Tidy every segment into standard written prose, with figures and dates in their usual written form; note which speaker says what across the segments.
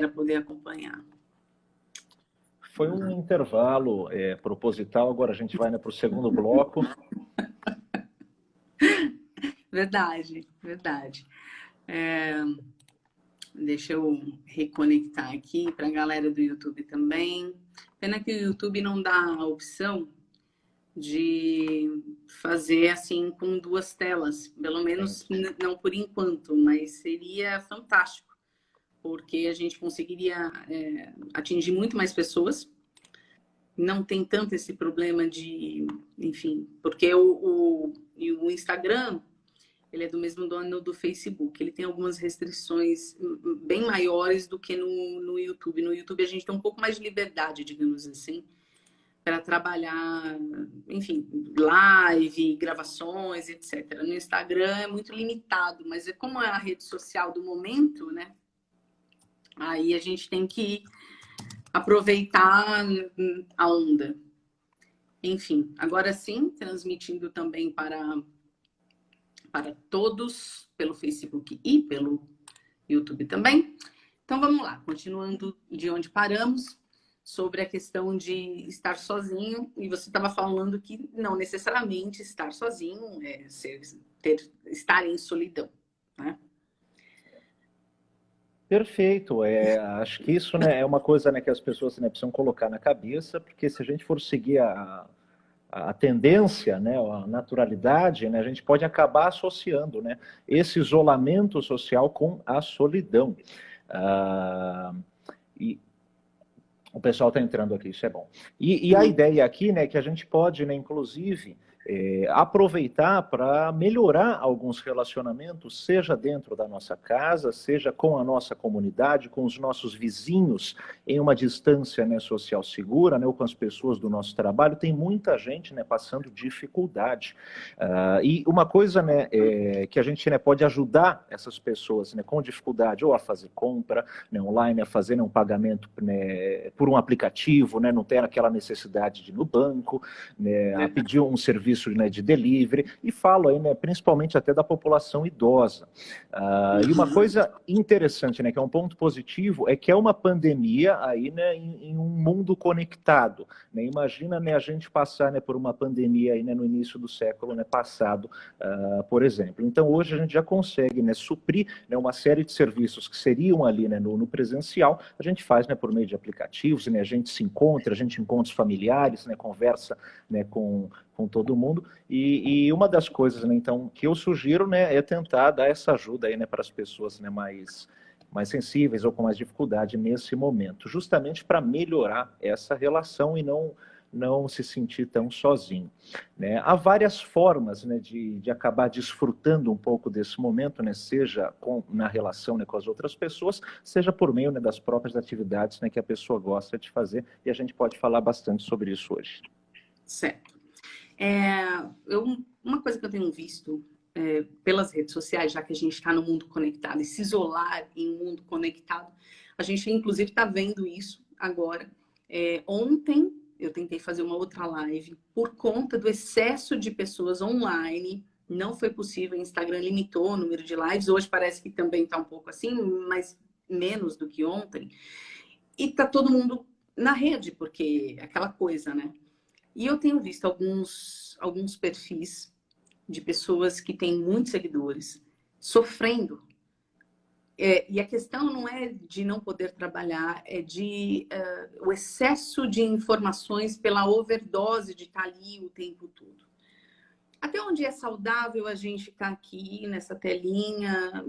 Speaker 1: para poder acompanhar.
Speaker 2: Foi um intervalo proposital, agora a gente vai, né, para o segundo bloco.
Speaker 1: Verdade, verdade. Deixa eu reconectar aqui para a galera do YouTube também. Pena que o YouTube não dá a opção de fazer assim com 2 telas, pelo menos não por enquanto, mas seria fantástico, porque a gente conseguiria atingir muito mais pessoas. Não tem tanto esse problema de, enfim, porque o Instagram, ele é do mesmo dono do Facebook. Ele tem algumas restrições bem maiores do que no YouTube. No YouTube a gente tem um pouco mais de liberdade, digamos assim, para trabalhar, enfim, live, gravações, etc. No Instagram é muito limitado, mas como é a rede social do momento, né? Aí a gente tem que aproveitar a onda. Enfim, agora sim, transmitindo também para todos, pelo Facebook e pelo YouTube também. Então vamos lá, continuando de onde paramos, sobre a questão de estar sozinho, e você estava falando que não necessariamente estar sozinho é estar em solidão, né?
Speaker 2: Perfeito, acho que isso, né, é uma coisa, né, que as pessoas, né, precisam colocar na cabeça, porque se a gente for seguir a tendência, né, a naturalidade, né, a gente pode acabar associando, né, esse isolamento social com a solidão. E o pessoal está entrando aqui, isso é bom. E a ideia aqui, né, que a gente pode, né, inclusive, aproveitar para melhorar alguns relacionamentos, seja dentro da nossa casa, seja com a nossa comunidade, com os nossos vizinhos, em uma distância, né, social segura, né, ou com as pessoas do nosso trabalho. Tem muita gente, né, passando dificuldade. E uma coisa, né, que a gente, né, pode ajudar essas pessoas, né, com dificuldade, ou a fazer compra, né, online, a fazer, né, um pagamento, né, por um aplicativo, né, não ter aquela necessidade de ir no banco, né, a pedir um serviço, né, de delivery, e falo aí, né, principalmente até da população idosa. E uma coisa interessante, né, que é um ponto positivo, é que é uma pandemia aí, né, em um mundo conectado, né? Imagina, né, a gente passar, né, por uma pandemia aí, né, no início do século, né, passado, por exemplo. Então hoje a gente já consegue, né, suprir, né, uma série de serviços que seriam ali, né, no presencial, a gente faz, né, por meio de aplicativos, né, a gente se encontra, a gente encontra os familiares, né, conversa, né, com todo mundo, e uma das coisas, né, então, que eu sugiro, né, é tentar dar essa ajuda aí, né, para as pessoas, né, mais sensíveis ou com mais dificuldade nesse momento, justamente para melhorar essa relação e não se sentir tão sozinho, né? Há várias formas, né, de acabar desfrutando um pouco desse momento, né, seja na relação, né, com as outras pessoas, seja por meio, né, das próprias atividades, né, que a pessoa gosta de fazer, e a gente pode falar bastante sobre isso hoje.
Speaker 1: Certo. Uma coisa que eu tenho visto pelas redes sociais, já que a gente está no mundo conectado, e se isolar em um mundo conectado, a gente inclusive está vendo isso agora. Ontem eu tentei fazer uma outra live por conta do excesso de pessoas online. Não foi possível, o Instagram limitou o número de lives. Hoje parece que também está um pouco assim, mas menos do que ontem. E está todo mundo na rede, porque é aquela coisa, né? E eu tenho visto alguns perfis de pessoas que têm muitos seguidores sofrendo. E a questão não é de não poder trabalhar, é de o excesso de informações pela overdose de estar ali o tempo todo. Até onde é saudável a gente ficar aqui nessa telinha,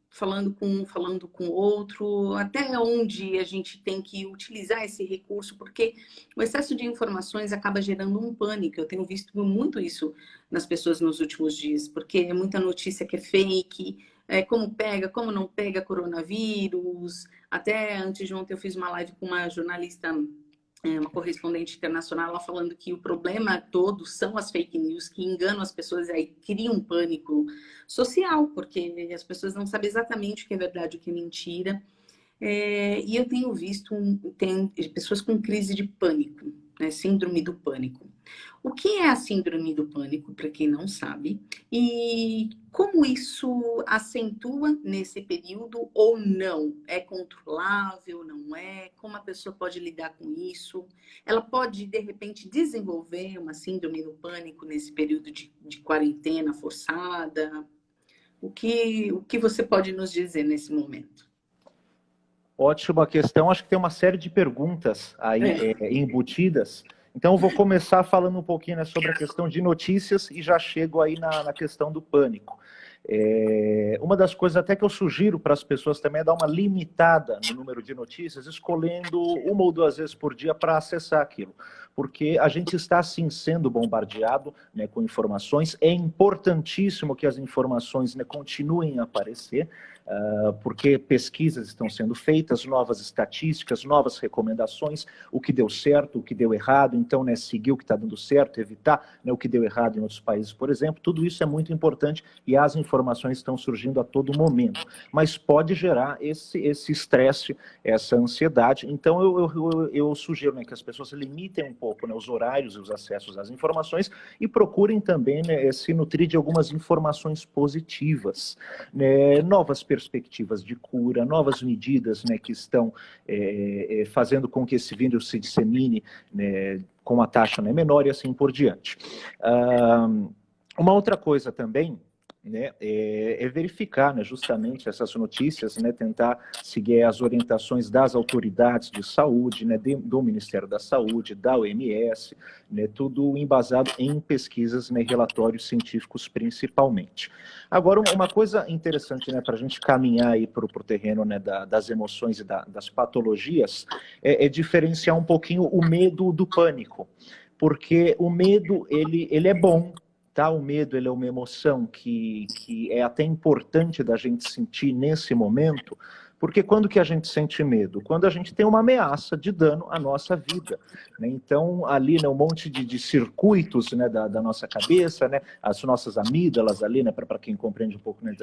Speaker 1: falando com outro, até onde a gente tem que utilizar esse recurso, porque o excesso de informações acaba gerando um pânico. Eu tenho visto muito isso nas pessoas nos últimos dias, porque é muita notícia que é fake, como pega, como não pega coronavírus. Até antes de ontem eu fiz uma live com uma jornalista, uma correspondente internacional, ela falando que o problema todo são as fake news que enganam as pessoas e aí criam um pânico social, porque as pessoas não sabem exatamente o que é verdade e o que é mentira. E eu tenho visto tem pessoas com crise de pânico. né? Síndrome do pânico. O que é a síndrome do pânico, para quem não sabe, e como isso acentua nesse período ou não? É controlável, não é? Como a pessoa pode lidar com isso? Ela pode, de repente, desenvolver uma síndrome do pânico nesse período de quarentena forçada? O que você pode nos dizer nesse momento?
Speaker 2: Ótima questão. Acho que tem uma série de perguntas aí embutidas. Então, eu vou começar falando um pouquinho, né, sobre a questão de notícias e já chego aí na questão do pânico. Uma das coisas até que eu sugiro para as pessoas também é dar uma limitada no número de notícias, escolhendo uma ou duas vezes por dia para acessar aquilo. Porque a gente está, sim, sendo bombardeado, né, com informações. É importantíssimo que as informações, né, continuem a aparecer, porque pesquisas estão sendo feitas, novas estatísticas, novas recomendações, o que deu certo, o que deu errado, então, né, seguir o que está dando certo, evitar, né, o que deu errado em outros países, por exemplo, tudo isso é muito importante e as informações estão surgindo a todo momento, mas pode gerar esse estresse, essa ansiedade. Então, eu sugiro, né, que as pessoas limitem um pouco, né, os horários e os acessos às informações e procurem também, né, se nutrir de algumas informações positivas, né, novas perspectivas de cura, novas medidas, né, que estão fazendo com que esse vírus se dissemine, né, com uma taxa, né, menor e assim por diante. Uma outra coisa também, né, é verificar, né, justamente essas notícias, né, tentar seguir as orientações das autoridades de saúde, né, do Ministério da Saúde, da OMS, né, tudo embasado em pesquisas, né, relatórios científicos principalmente. Agora, uma coisa interessante, né, para a gente caminhar aí para o terreno, né, das emoções e das patologias, é diferenciar um pouquinho o medo do pânico, porque o medo, ele é bom. Tá? O medo, ele é uma emoção que é até importante da gente sentir nesse momento, porque quando que a gente sente medo? Quando a gente tem uma ameaça de dano à nossa vida, né? Então, ali, né, um monte de circuitos, né, da nossa cabeça, né, as nossas amígdalas ali, né, para quem compreende um pouco, né,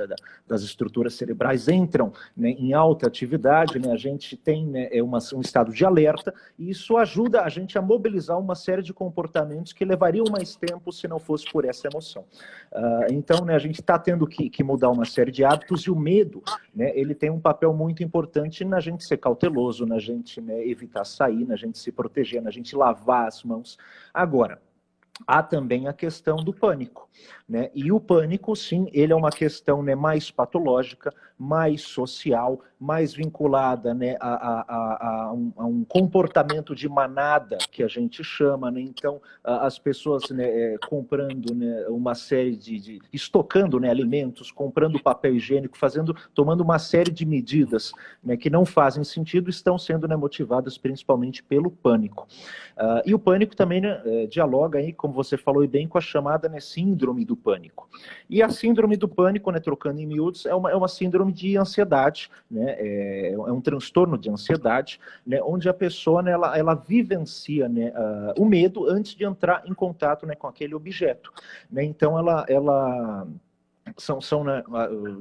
Speaker 2: das estruturas cerebrais, entram, né, em alta atividade, né, a gente tem, né, um estado de alerta, e isso ajuda a gente a mobilizar uma série de comportamentos que levariam mais tempo se não fosse por essa emoção. Então, né, a gente está tendo que mudar uma série de hábitos, e o medo, né, ele tem um papel muito importante na gente ser cauteloso, na gente, né, evitar sair, na gente se proteger, na gente lavar as mãos. Agora, há também a questão do pânico, né? E o pânico, sim, ele é uma questão, né, mais patológica, mais social, mais vinculada, né, a um comportamento de manada, que a gente chama, né? Então, as pessoas, né, comprando, né, uma série estocando, né, alimentos, comprando papel higiênico, tomando uma série de medidas, né, que não fazem sentido, estão sendo, né, motivadas principalmente pelo pânico. E o pânico também, né, dialoga aí, como você falou bem, com a chamada, né, síndrome do pânico. E a síndrome do pânico, né, trocando em miúdos, é uma síndrome de ansiedade, né, é um transtorno de ansiedade, né, onde a pessoa, né, ela vivencia, né, o medo antes de entrar em contato, né, com aquele objeto. Né? Então, ela né,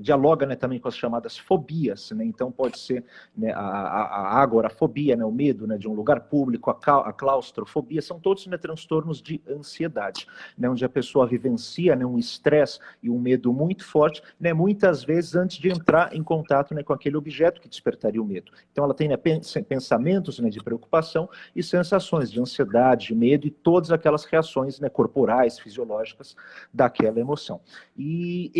Speaker 2: dialoga, né, também com as chamadas fobias, né? Então pode ser, né, a agorafobia, né, o medo, né, de um lugar público, a claustrofobia, são todos, né, transtornos de ansiedade, né, onde a pessoa vivencia, né, um estresse e um medo muito forte, né, muitas vezes antes de entrar em contato, né, com aquele objeto que despertaria o medo. Então ela tem, né, pensamentos, né, de preocupação e sensações de ansiedade, de medo e todas aquelas reações, né, corporais, fisiológicas daquela emoção. E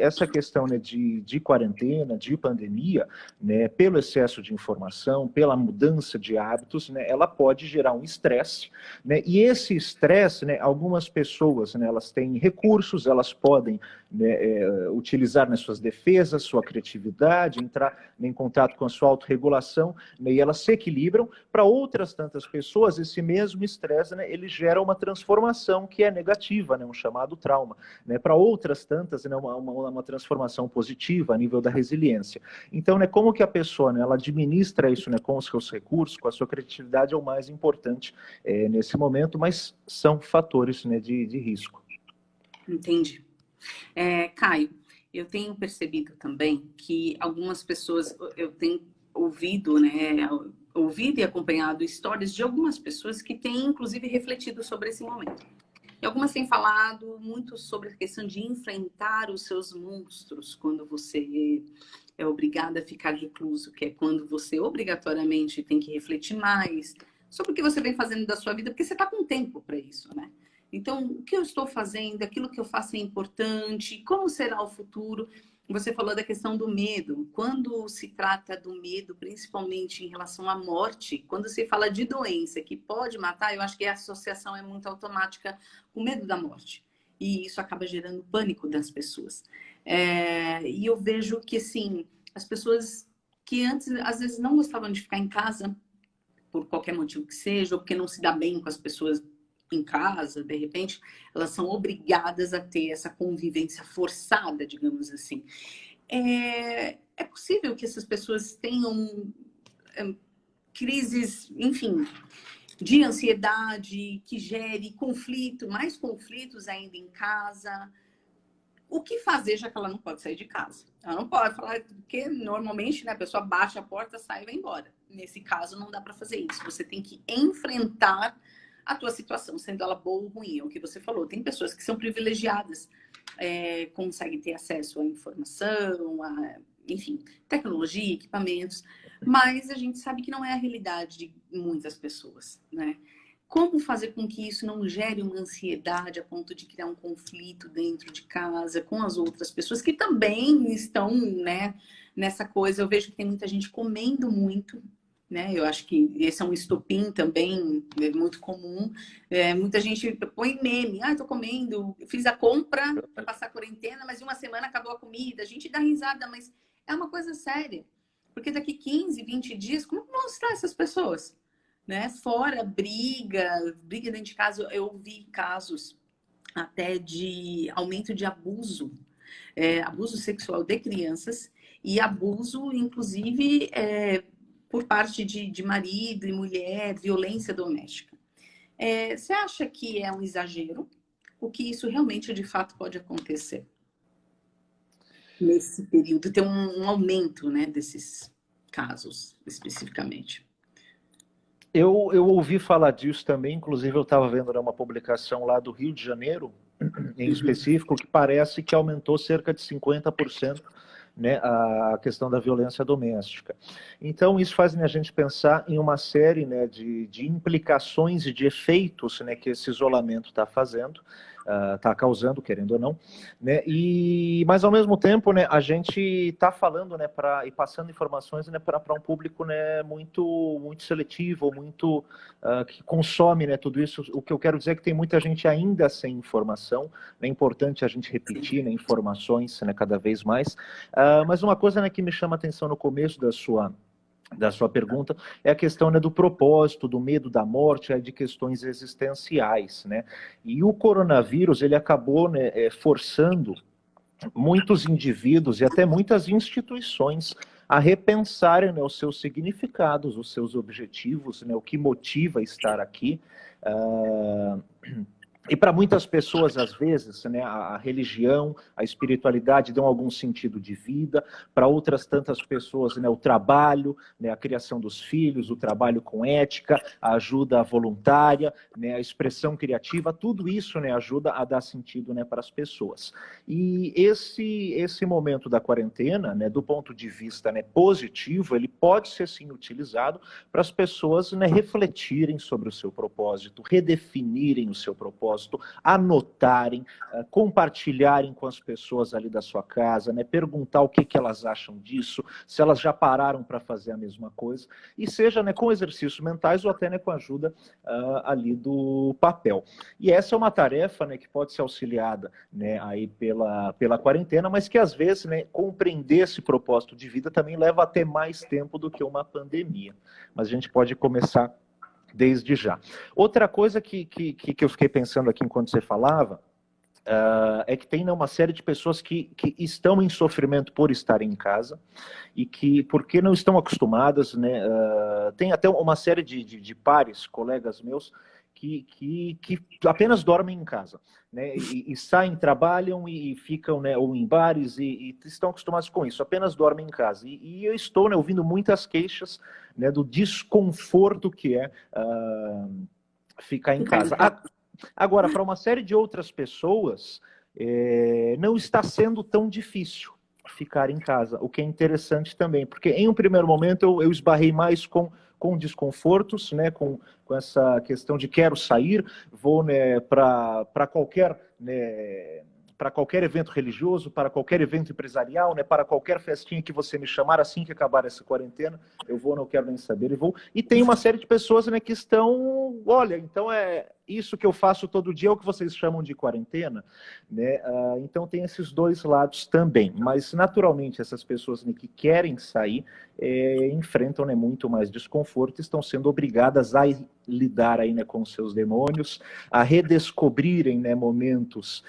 Speaker 2: essa questão, né, de quarentena, de pandemia, né, pelo excesso de informação, pela mudança de hábitos, né, ela pode gerar um estresse, né, e esse estresse, né, algumas pessoas, né, elas têm recursos, elas podem, né, utilizar nas suas defesas, sua criatividade, entrar, né, em contato com a sua autorregulação, né, e elas se equilibram. Para outras tantas pessoas, esse mesmo estresse, né, ele gera uma transformação que é negativa, né, um chamado trauma. Né, para outras tantas, né, uma transformação positiva a nível da resiliência. Então, né, como que a pessoa, né, ela administra isso, né, com os seus recursos, com a sua criatividade, é o mais importante nesse momento, mas são fatores, né, de risco.
Speaker 1: Entendi. Caio, eu tenho percebido também que algumas pessoas, eu tenho ouvido, né, ouvido e acompanhado histórias de algumas pessoas que têm, inclusive, refletido sobre esse momento. E algumas têm falado muito sobre a questão de enfrentar os seus monstros quando você é obrigado a ficar recluso, que é quando você obrigatoriamente tem que refletir mais sobre o que você vem fazendo da sua vida, porque você está com tempo para isso, né? Então, o que eu estou fazendo, aquilo que eu faço é importante, como será o futuro? Você falou da questão do medo. Quando se trata do medo, principalmente em relação à morte, quando se fala de doença que pode matar, eu acho que a associação é muito automática com o medo da morte. E isso acaba gerando pânico das pessoas. E eu vejo que, assim, as pessoas que antes, às vezes, não gostavam de ficar em casa, por qualquer motivo que seja, ou porque não se dá bem com as pessoas em casa, de repente, elas são obrigadas a ter essa convivência forçada, digamos assim. É possível que essas pessoas tenham crises, enfim, de ansiedade, que gere conflito, mais conflitos ainda em casa. O que fazer, já que ela não pode sair de casa? Ela não pode falar, porque normalmente, né, a pessoa baixa a porta, sai e vai embora. Nesse caso, não dá para fazer isso. Você tem que enfrentar a tua situação, sendo ela boa ou ruim. É o que você falou. Tem pessoas que são privilegiadas, conseguem ter acesso à informação, enfim, tecnologia, equipamentos, mas a gente sabe que não é a realidade de muitas pessoas, né? Como fazer com que isso não gere uma ansiedade a ponto de criar um conflito dentro de casa com as outras pessoas que também estão, né, nessa coisa. Eu vejo que tem muita gente comendo muito, né? Eu acho que esse é um estopim também muito comum. Muita gente põe meme. Ah, tô comendo, fiz a compra para passar a quarentena, mas em uma semana acabou a comida. A gente dá risada, mas é uma coisa séria. Porque daqui 15, 20 dias, como vão estar essas pessoas? Né? Fora briga dentro de casa, eu vi casos até de aumento de abuso, abuso sexual de crianças e abuso, inclusive, por parte de marido e mulher, violência doméstica. Você acha que é um exagero? O que isso realmente, de fato, pode acontecer nesse período? Ter um aumento, né, desses casos, especificamente.
Speaker 2: Eu ouvi falar disso também, inclusive eu estava vendo uma publicação lá do Rio de Janeiro, em específico, que parece que aumentou cerca de 50%, né, a questão da violência doméstica. Então, isso faz a gente pensar em uma série, né, de implicações e de efeitos, né, que esse isolamento está fazendo, está causando, querendo ou não, né, mas ao mesmo tempo, né, a gente está falando, né, e passando informações, né, para um público, né, muito seletivo, muito que consome, né, tudo isso. O que eu quero dizer é que tem muita gente ainda sem informação. É importante a gente repetir, né, informações, né, cada vez mais. Mas uma coisa, né, que me chama a atenção no começo da sua pergunta é a questão, né, do propósito, do medo da morte, de questões existenciais, né? E o coronavírus, ele acabou, né, forçando muitos indivíduos e até muitas instituições a repensarem, né, os seus significados, os seus objetivos, né, o que motiva estar aqui. E para muitas pessoas, às vezes, né, a religião, a espiritualidade dão algum sentido de vida. Para outras tantas pessoas, né, o trabalho, né, a criação dos filhos, o trabalho com ética, a ajuda voluntária, né, a expressão criativa, tudo isso, né, ajuda a dar sentido, né, para as pessoas. E esse momento da quarentena, né, do ponto de vista, né, positivo, ele pode ser sim utilizado para as pessoas, né, refletirem sobre o seu propósito, redefinirem o seu propósito, anotarem, compartilharem com as pessoas ali da sua casa, né, perguntar o que elas acham disso, se elas já pararam para fazer a mesma coisa, e seja, né, com exercícios mentais ou até, né, com a ajuda ali do papel. E essa é uma tarefa, né, que pode ser auxiliada, né, aí pela quarentena, mas que às vezes, né, compreender esse propósito de vida também leva até mais tempo do que uma pandemia. Mas a gente pode começar desde já. Outra coisa que eu fiquei pensando aqui enquanto você falava, é que tem, né, uma série de pessoas que estão em sofrimento por estarem em casa e que, porque não estão acostumadas, né, tem até uma série de pares, colegas meus, que apenas dormem em casa, né? E saem, trabalham e ficam, né, ou em bares e estão acostumados com isso, apenas dormem em casa. E eu estou, né, ouvindo muitas queixas, né, do desconforto que é ficar em casa. Agora, para uma série de outras pessoas, não está sendo tão difícil ficar em casa, o que é interessante também, porque em um primeiro momento eu esbarrei mais com desconfortos, né, com essa questão de quero sair, vou, né, para qualquer, né, para qualquer evento religioso, para qualquer evento empresarial, né, para qualquer festinha que você me chamar assim que acabar essa quarentena, eu vou, não quero nem saber, e vou. E tem uma série de pessoas, né, que estão, olha, então isso que eu faço todo dia é o que vocês chamam de quarentena, né? Então tem esses dois lados também, mas naturalmente essas pessoas, né, que querem sair enfrentam, né, muito mais desconforto, estão sendo obrigadas a lidar aí, né, com seus demônios, a redescobrirem, né, momentos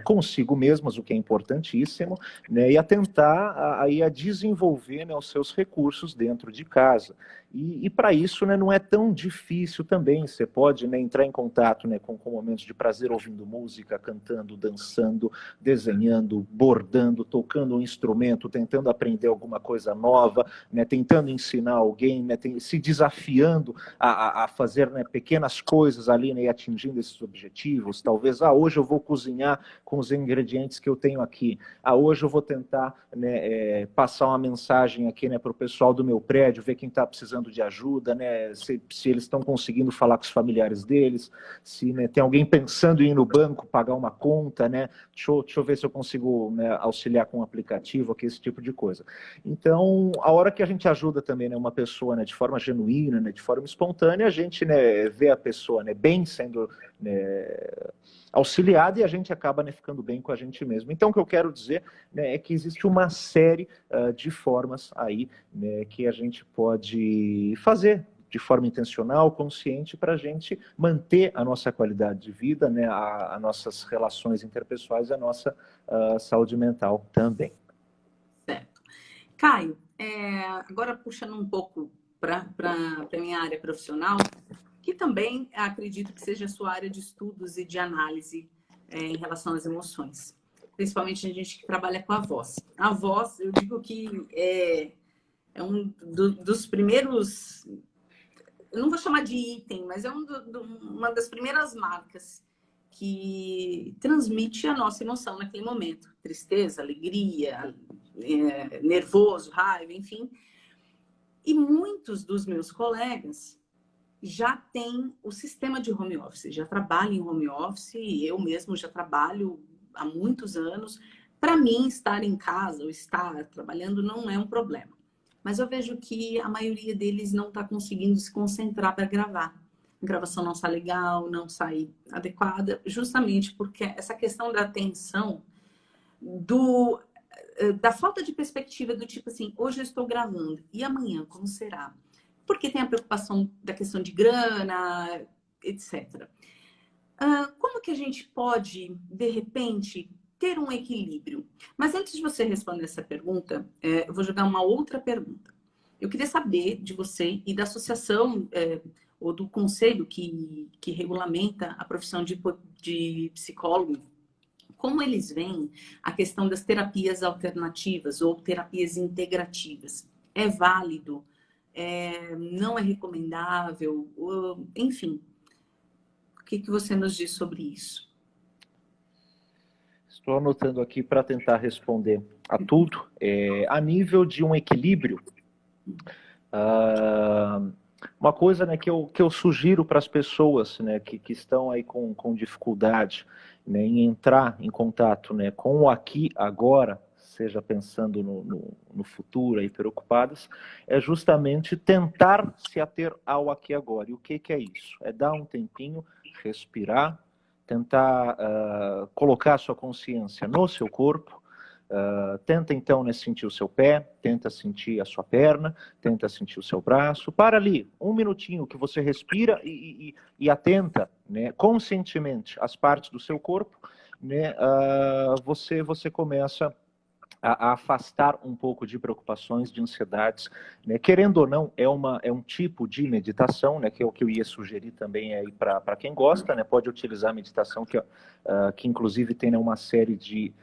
Speaker 2: consigo mesmas, o que é importantíssimo, né, e a tentar aí a desenvolver, né, os seus recursos dentro de casa. E para isso, né, não é tão difícil também. Você pode, né, entrar em contato, né, com momentos de prazer ouvindo música, cantando, dançando, desenhando, bordando, tocando um instrumento, tentando aprender alguma coisa nova, né, tentando ensinar alguém, né, se desafiando a fazer, né, pequenas coisas ali, né, e atingindo esses objetivos. Talvez, hoje eu vou cozinhar com os ingredientes que eu tenho aqui. Hoje eu vou tentar, né, passar uma mensagem aqui, né, para o pessoal do meu prédio, ver quem está precisando de ajuda, né, se eles estão conseguindo falar com os familiares deles, se, né, tem alguém pensando em ir no banco pagar uma conta, né, deixa eu ver se eu consigo, né, auxiliar com um aplicativo, aqui, esse tipo de coisa. Então, a hora que a gente ajuda também, né, uma pessoa, né, de forma genuína, né, de forma espontânea, a gente, né, vê a pessoa, né, bem sendo, né, auxiliada, e a gente acaba, né, ficando bem com a gente mesmo. Então, o que eu quero dizer, né, é que existe uma série de formas aí, né, que a gente pode fazer de forma intencional, consciente, para a gente manter a nossa qualidade de vida, né, as nossas relações interpessoais, a nossa saúde mental também.
Speaker 1: Certo. Caio, agora puxando um pouco para a minha área profissional, que também acredito que seja a sua área de estudos e de análise em relação às emoções. Principalmente a gente que trabalha com a voz. A voz, eu digo que é um dos primeiros, eu não vou chamar de item, mas é uma das primeiras marcas que transmite a nossa emoção naquele momento. Tristeza, alegria, nervoso, raiva, enfim. E muitos dos meus colegas já têm o sistema de home office, já trabalham em home office, eu mesmo já trabalho há muitos anos. Para mim, estar em casa ou estar trabalhando não é um problema. Mas eu vejo que a maioria deles não está conseguindo se concentrar para gravar. A gravação não sai legal, não sai adequada, justamente porque essa questão da atenção, da falta de perspectiva do tipo assim, hoje eu estou gravando, e amanhã como será? Porque tem a preocupação da questão de grana, etc. Como que a gente pode, de repente, ter um equilíbrio? Mas antes de você responder essa pergunta, eu vou jogar uma outra pergunta. Eu queria saber de você e da associação ou do conselho que regulamenta a profissão de psicólogo, como eles veem a questão das terapias alternativas ou terapias integrativas. É válido? Não é recomendável? Enfim, o que você nos diz sobre isso?
Speaker 2: Estou anotando aqui para tentar responder a tudo. A nível de um equilíbrio, uma coisa, né, que eu sugiro para as pessoas, né, que estão aí com dificuldade, né, em entrar em contato, né, com o aqui, agora, seja pensando no futuro e preocupadas, é justamente tentar se ater ao aqui e agora. E o que é isso? É dar um tempinho, respirar, tentar colocar a sua consciência no seu corpo. Tenta então, né, sentir o seu pé, tenta sentir a sua perna, tenta sentir o seu braço. Para ali, um minutinho que você respira e atenta, né, conscientemente as partes do seu corpo, né, você começa a afastar um pouco de preocupações, de ansiedades, né? Querendo ou não, é um tipo de meditação, né? Que é o que eu ia sugerir também aí para quem gosta, né? Pode utilizar a meditação, que inclusive tem, né, uma série de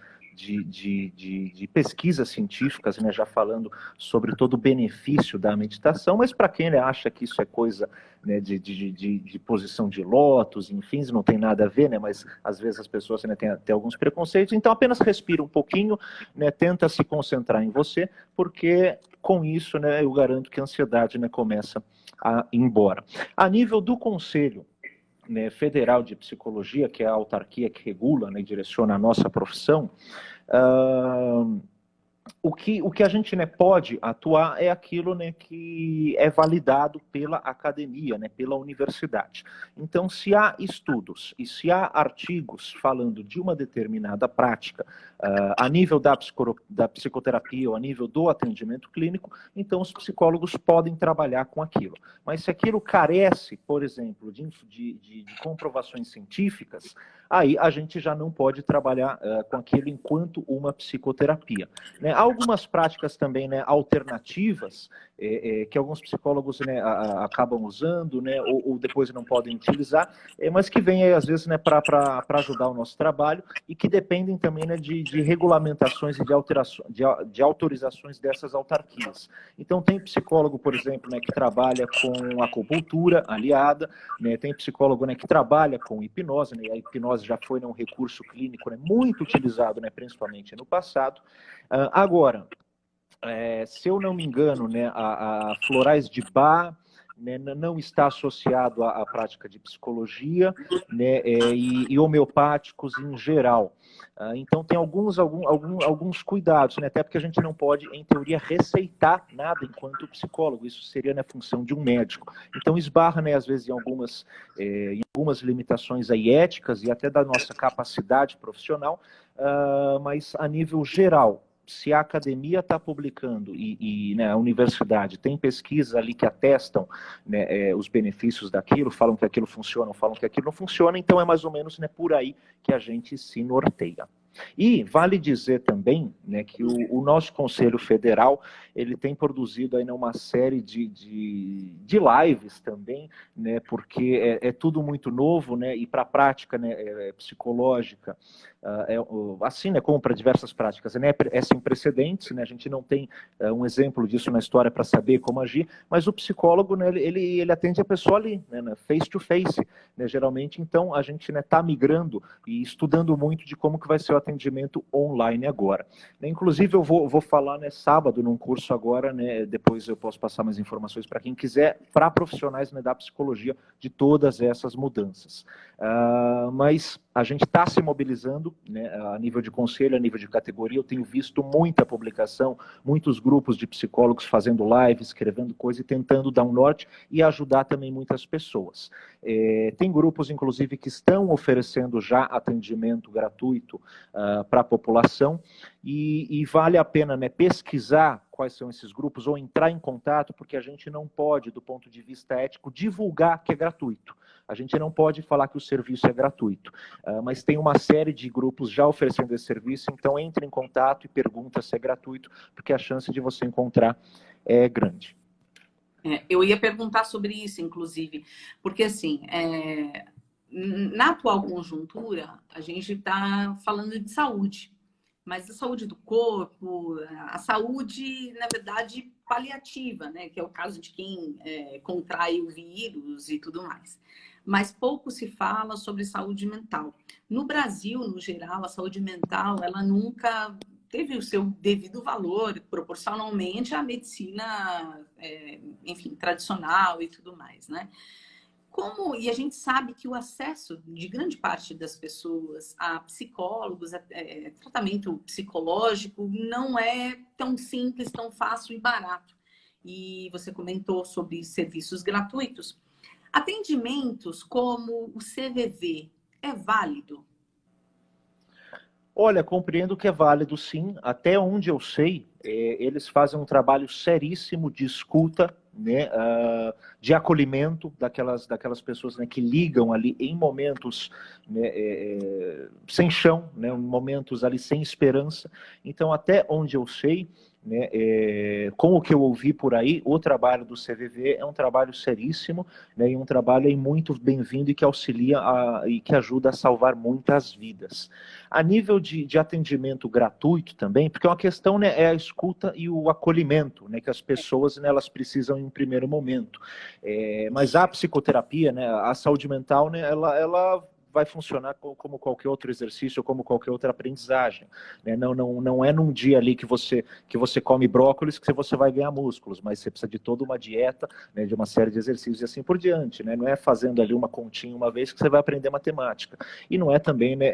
Speaker 2: pesquisas científicas, né, já falando sobre todo o benefício da meditação, mas para quem, né, acha que isso é coisa, né, de posição de lótus, enfim, não tem nada a ver, né, mas às vezes as pessoas, né, têm alguns preconceitos, então apenas respira um pouquinho, né, tenta se concentrar em você, porque com isso, né, eu garanto que a ansiedade, né, começa a ir embora. A nível do Conselho, né, Federal de Psicologia, que é a autarquia que regula, né, e direciona a nossa profissão, uh, o que a gente, né, pode atuar é aquilo, né, que é validado pela academia, né, pela universidade. Então, se há estudos e se há artigos falando de uma determinada prática a nível da psicoterapia ou a nível do atendimento clínico, então os psicólogos podem trabalhar com aquilo. Mas se aquilo carece, por exemplo, de comprovações científicas, aí a gente já não pode trabalhar com aquilo enquanto uma psicoterapia. Né? Há algumas práticas também, né, alternativas que alguns psicólogos, né, acabam usando, né, ou depois não podem utilizar, mas que vêm, às vezes, né, para ajudar o nosso trabalho e que dependem também, né, de regulamentações e de autorizações dessas autarquias. Então, tem psicólogo, por exemplo, né, que trabalha com acupuntura aliada, né, tem psicólogo, né, que trabalha com hipnose, né, a hipnose já foi, né, um recurso clínico, né, muito utilizado, né, principalmente no passado. Agora, se eu não me engano, né, a florais de Bach, né, não está associado à prática de psicologia, né, e homeopáticos em geral. Então tem alguns cuidados, né, até porque a gente não pode, em teoria, receitar nada enquanto psicólogo, isso seria, né, função de um médico. Então esbarra, né, às vezes, em algumas limitações aí éticas e até da nossa capacidade profissional, mas a nível geral, se a academia está publicando né, a universidade tem pesquisas ali que atestam, né, os benefícios daquilo, falam que aquilo funciona, falam que aquilo não funciona, então é mais ou menos, né, por aí que a gente se norteia. E vale dizer também, né, que o nosso Conselho Federal ele tem produzido aí, né, uma série de lives também, né, porque é tudo muito novo, né, e para a prática, né, psicológica, assim, né, como para diversas práticas, né, é sem precedentes, né, a gente não tem um exemplo disso na história para saber como agir, mas o psicólogo, né, ele atende a pessoa ali, né, face to face, né, geralmente, então a gente está, né, migrando e estudando muito de como que vai ser o atendimento online agora. Né, inclusive eu vou falar, né, sábado num curso agora, né, depois eu posso passar mais informações para quem quiser, para profissionais, né, da psicologia de todas essas mudanças. Mas a gente está se mobilizando, né, a nível de conselho, a nível de categoria. Eu tenho visto muita publicação, muitos grupos de psicólogos fazendo lives, escrevendo coisas e tentando dar um norte e ajudar também muitas pessoas. Tem grupos, inclusive, que estão oferecendo já atendimento gratuito para a população e vale a pena, né, pesquisar quais são esses grupos ou entrar em contato, porque a gente não pode, do ponto de vista ético, divulgar que é gratuito. A gente não pode falar que o serviço é gratuito, mas tem uma série de grupos já oferecendo esse serviço, então entre em contato e pergunta se é gratuito, porque a chance de você encontrar é grande.
Speaker 1: Eu ia perguntar sobre isso, inclusive, porque assim, na atual conjuntura, a gente está falando de saúde, mas a saúde do corpo, a saúde, na verdade, paliativa, né? Que é o caso de quem contrai o vírus e tudo mais. Mas pouco se fala sobre saúde mental. No Brasil, no geral, a saúde mental, ela nunca teve o seu devido valor proporcionalmente à medicina, enfim, tradicional e tudo mais, né? E a gente sabe que o acesso de grande parte das pessoas a psicólogos, a tratamento psicológico, não é tão simples, tão fácil e barato. E você comentou sobre serviços gratuitos. Atendimentos como o CVV é válido?
Speaker 2: Olha, compreendo que é válido sim, até onde eu sei, eles fazem um trabalho seríssimo de escuta, né, de acolhimento daquelas pessoas, né, que ligam ali em momentos, né, sem chão, né, momentos ali sem esperança. Então, até onde eu sei, né, com o que eu ouvi por aí, o trabalho do CVV é um trabalho seríssimo, né, e um trabalho aí muito bem-vindo e que auxilia e que ajuda a salvar muitas vidas. A nível de atendimento gratuito também, porque uma questão, né, é a escuta e o acolhimento, né, que as pessoas, né, elas precisam em um primeiro momento. Mas a psicoterapia, né, a saúde mental, né, ela vai funcionar como qualquer outro exercício, como qualquer outra aprendizagem, né? Não é num dia ali que você come brócolis que você vai ganhar músculos, mas você precisa de toda uma dieta, né, de uma série de exercícios e assim por diante, né? Não é fazendo ali uma continha uma vez que você vai aprender matemática. E não é também, né,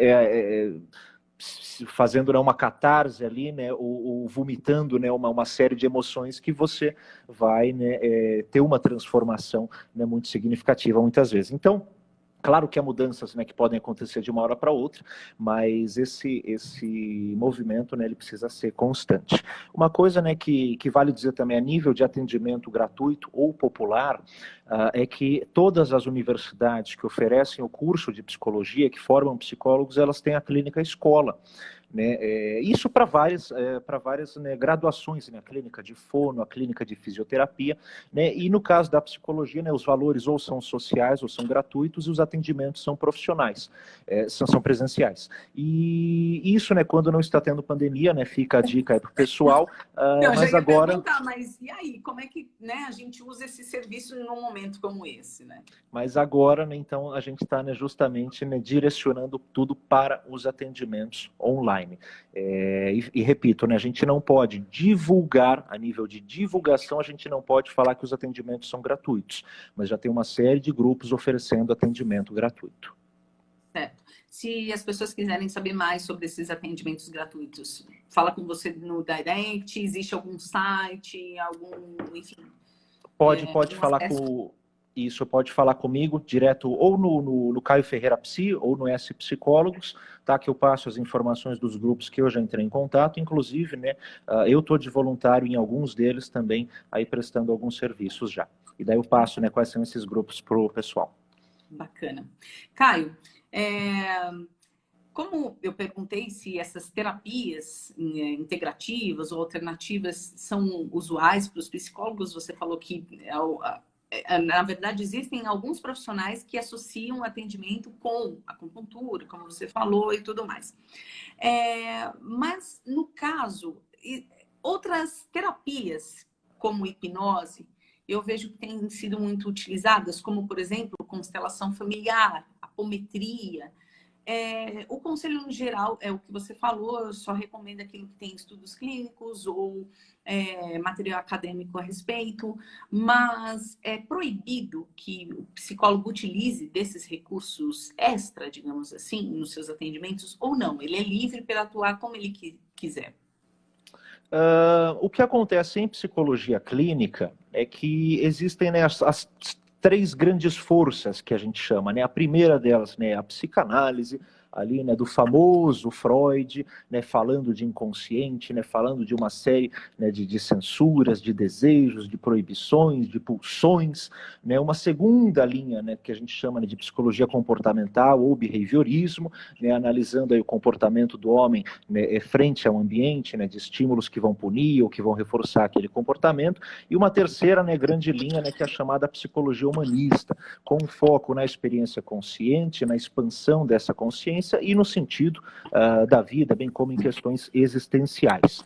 Speaker 2: fazendo, né, uma catarse ali, né, ou vomitando, né, uma série de emoções que você vai, né, ter uma transformação, né, muito significativa muitas vezes. Então, claro que há mudanças, né, que podem acontecer de uma hora para outra, mas esse movimento, né, ele precisa ser constante. Uma coisa, né, que vale dizer também a nível de atendimento gratuito ou popular, é que todas as universidades que oferecem o curso de psicologia, que formam psicólogos, elas têm a clínica escola. Né? Isso para várias, né, graduações, né? A clínica de fono, a clínica de fisioterapia, né? E no caso da psicologia, né, os valores ou são sociais ou são gratuitos e os atendimentos são profissionais, são presenciais. E isso, né, quando não está tendo pandemia, né, fica a dica aí para o pessoal,
Speaker 1: Eu já
Speaker 2: mas
Speaker 1: ia
Speaker 2: agora...
Speaker 1: perguntar, mas e aí, como é que, né, a gente usa esse serviço num momento como esse, né?
Speaker 2: Mas agora, né, então, a gente está, né, justamente, né, direcionando tudo para os atendimentos online. E repito, né, a gente não pode divulgar, a nível de divulgação, a gente não pode falar que os atendimentos são gratuitos, mas já tem uma série de grupos oferecendo atendimento gratuito.
Speaker 1: Certo. Se as pessoas quiserem saber mais sobre esses atendimentos gratuitos, fala com você no direct, existe algum site, enfim...
Speaker 2: Pode falar pode falar comigo direto ou no Caio Ferreira Psi ou no S Psicólogos, tá? Que eu passo as informações dos grupos que eu já entrei em contato, inclusive, né, eu estou de voluntário em alguns deles também, aí prestando alguns serviços já. E daí eu passo, né, quais são esses grupos para o pessoal.
Speaker 1: Bacana. Caio, como eu perguntei se essas terapias integrativas ou alternativas são usuais para os psicólogos, você falou que, na verdade, existem alguns profissionais que associam o atendimento com acupuntura, como você falou, e tudo mais. Mas, no caso, outras terapias, como hipnose, eu vejo que têm sido muito utilizadas, como, por exemplo, constelação familiar, apometria. O conselho no geral é o que você falou, eu só recomendo aquilo que tem estudos clínicos ou material acadêmico a respeito, mas é proibido que o psicólogo utilize desses recursos extra, digamos assim, nos seus atendimentos, ou não? Ele é livre para atuar como ele quiser.
Speaker 2: O que acontece em psicologia clínica é que existem, né, as três grandes forças que a gente chama, né? A primeira delas, né, a psicanálise, ali, né, do famoso Freud, né, falando de inconsciente, né, falando de uma série, né, de censuras, de desejos, de proibições, de pulsões, né, uma segunda linha, né, que a gente chama, né, de psicologia comportamental ou behaviorismo, né, analisando aí o comportamento do homem, né, frente ao ambiente, né, de estímulos que vão punir ou que vão reforçar aquele comportamento, e uma terceira, né, grande linha, né, que é a chamada psicologia humanista, com foco na experiência consciente, na expansão dessa consciência e no sentido da vida, bem como em questões existenciais.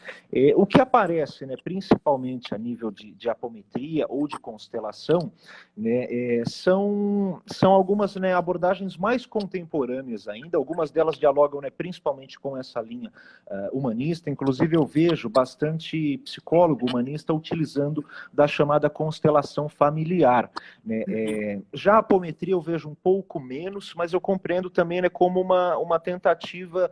Speaker 2: O que aparece, né, principalmente a nível de apometria ou de constelação, né, são algumas, né, abordagens mais contemporâneas ainda, algumas delas dialogam, né, principalmente com essa linha humanista, inclusive eu vejo bastante psicólogo humanista utilizando da chamada constelação familiar. Né? Já a apometria eu vejo um pouco menos, mas eu compreendo também, né, como uma uma tentativa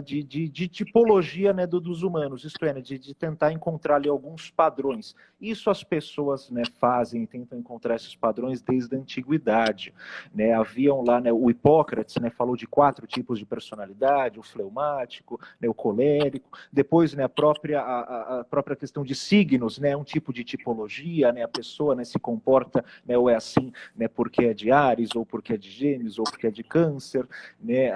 Speaker 2: de tipologia, né, dos humanos, isto é, né, de tentar encontrar ali alguns padrões. Isso as pessoas, né, fazem, tentam encontrar esses padrões desde a antiguidade. Né? Haviam lá, né, o Hipócrates, né, falou de 4 tipos de personalidade: o fleumático, né, o colérico, depois, né, a própria questão de signos, né, um tipo de tipologia, né, a pessoa, né, se comporta, né, ou é assim, né, porque é de Áries, ou porque é de Gêmeos, ou porque é de Câncer, né,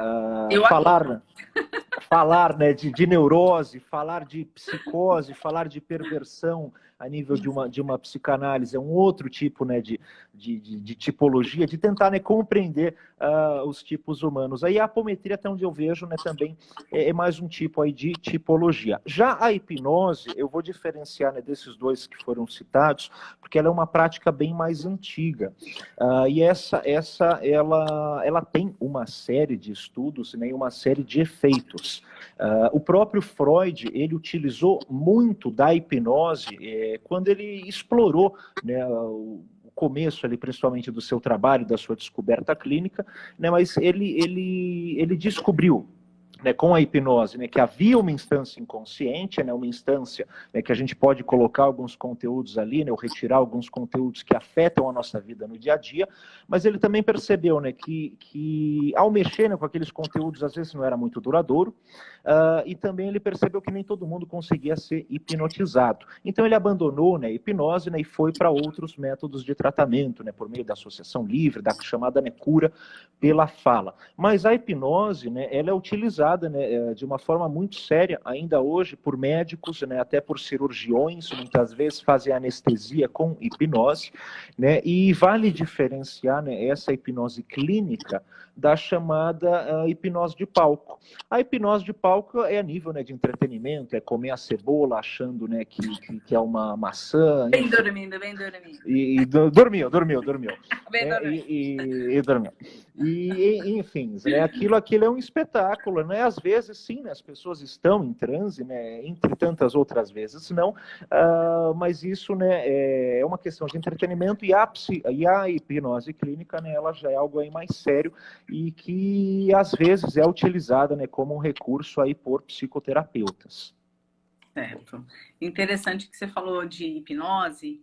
Speaker 2: falar, né, de neurose, falar de psicose, falar de perversão a nível de uma psicanálise, é um outro tipo, né, de tipologia, de tentar, né, compreender os tipos humanos. Aí a apometria, até onde eu vejo, né, também é mais um tipo aí de tipologia. Já a hipnose, eu vou diferenciar, né, desses dois que foram citados, porque ela é uma prática bem mais antiga. E ela tem uma série de estudos, né, e uma série de efeitos. O próprio Freud, ele utilizou muito da hipnose quando ele explorou, né, o começo ali, principalmente do seu trabalho, da sua descoberta clínica, né, mas ele descobriu, né, com a hipnose, né, que havia uma instância inconsciente, né, uma instância, né, que a gente pode colocar alguns conteúdos ali, né, ou retirar alguns conteúdos que afetam a nossa vida no dia a dia, mas ele também percebeu, né, que ao mexer, né, com aqueles conteúdos, às vezes não era muito duradouro, e também ele percebeu que nem todo mundo conseguia ser hipnotizado. Então ele abandonou, né, a hipnose, né, e foi para outros métodos de tratamento, né, por meio da associação livre, da chamada, né, cura pela fala. Mas a hipnose, né, ela é utilizada, né, de uma forma muito séria ainda hoje por médicos, né, até por cirurgiões, muitas vezes fazem anestesia com hipnose, né, e vale diferenciar, né, essa hipnose clínica da chamada hipnose de palco. A hipnose de palco é a nível, né, de entretenimento, é comer a cebola achando, né, que é uma maçã.
Speaker 1: Bem dormindo, bem dormindo.
Speaker 2: E dormiu.
Speaker 1: Bem dormindo.
Speaker 2: E dormiu. Enfim, né, aquilo é um espetáculo, né? Às vezes, sim, né, as pessoas estão em transe, né? Entre tantas outras vezes, não. Mas isso, né, é uma questão de entretenimento e a hipnose clínica, né, ela já é algo aí mais sério e que às vezes é utilizada, né, como um recurso aí por psicoterapeutas.
Speaker 1: Certo. Interessante que você falou de hipnose.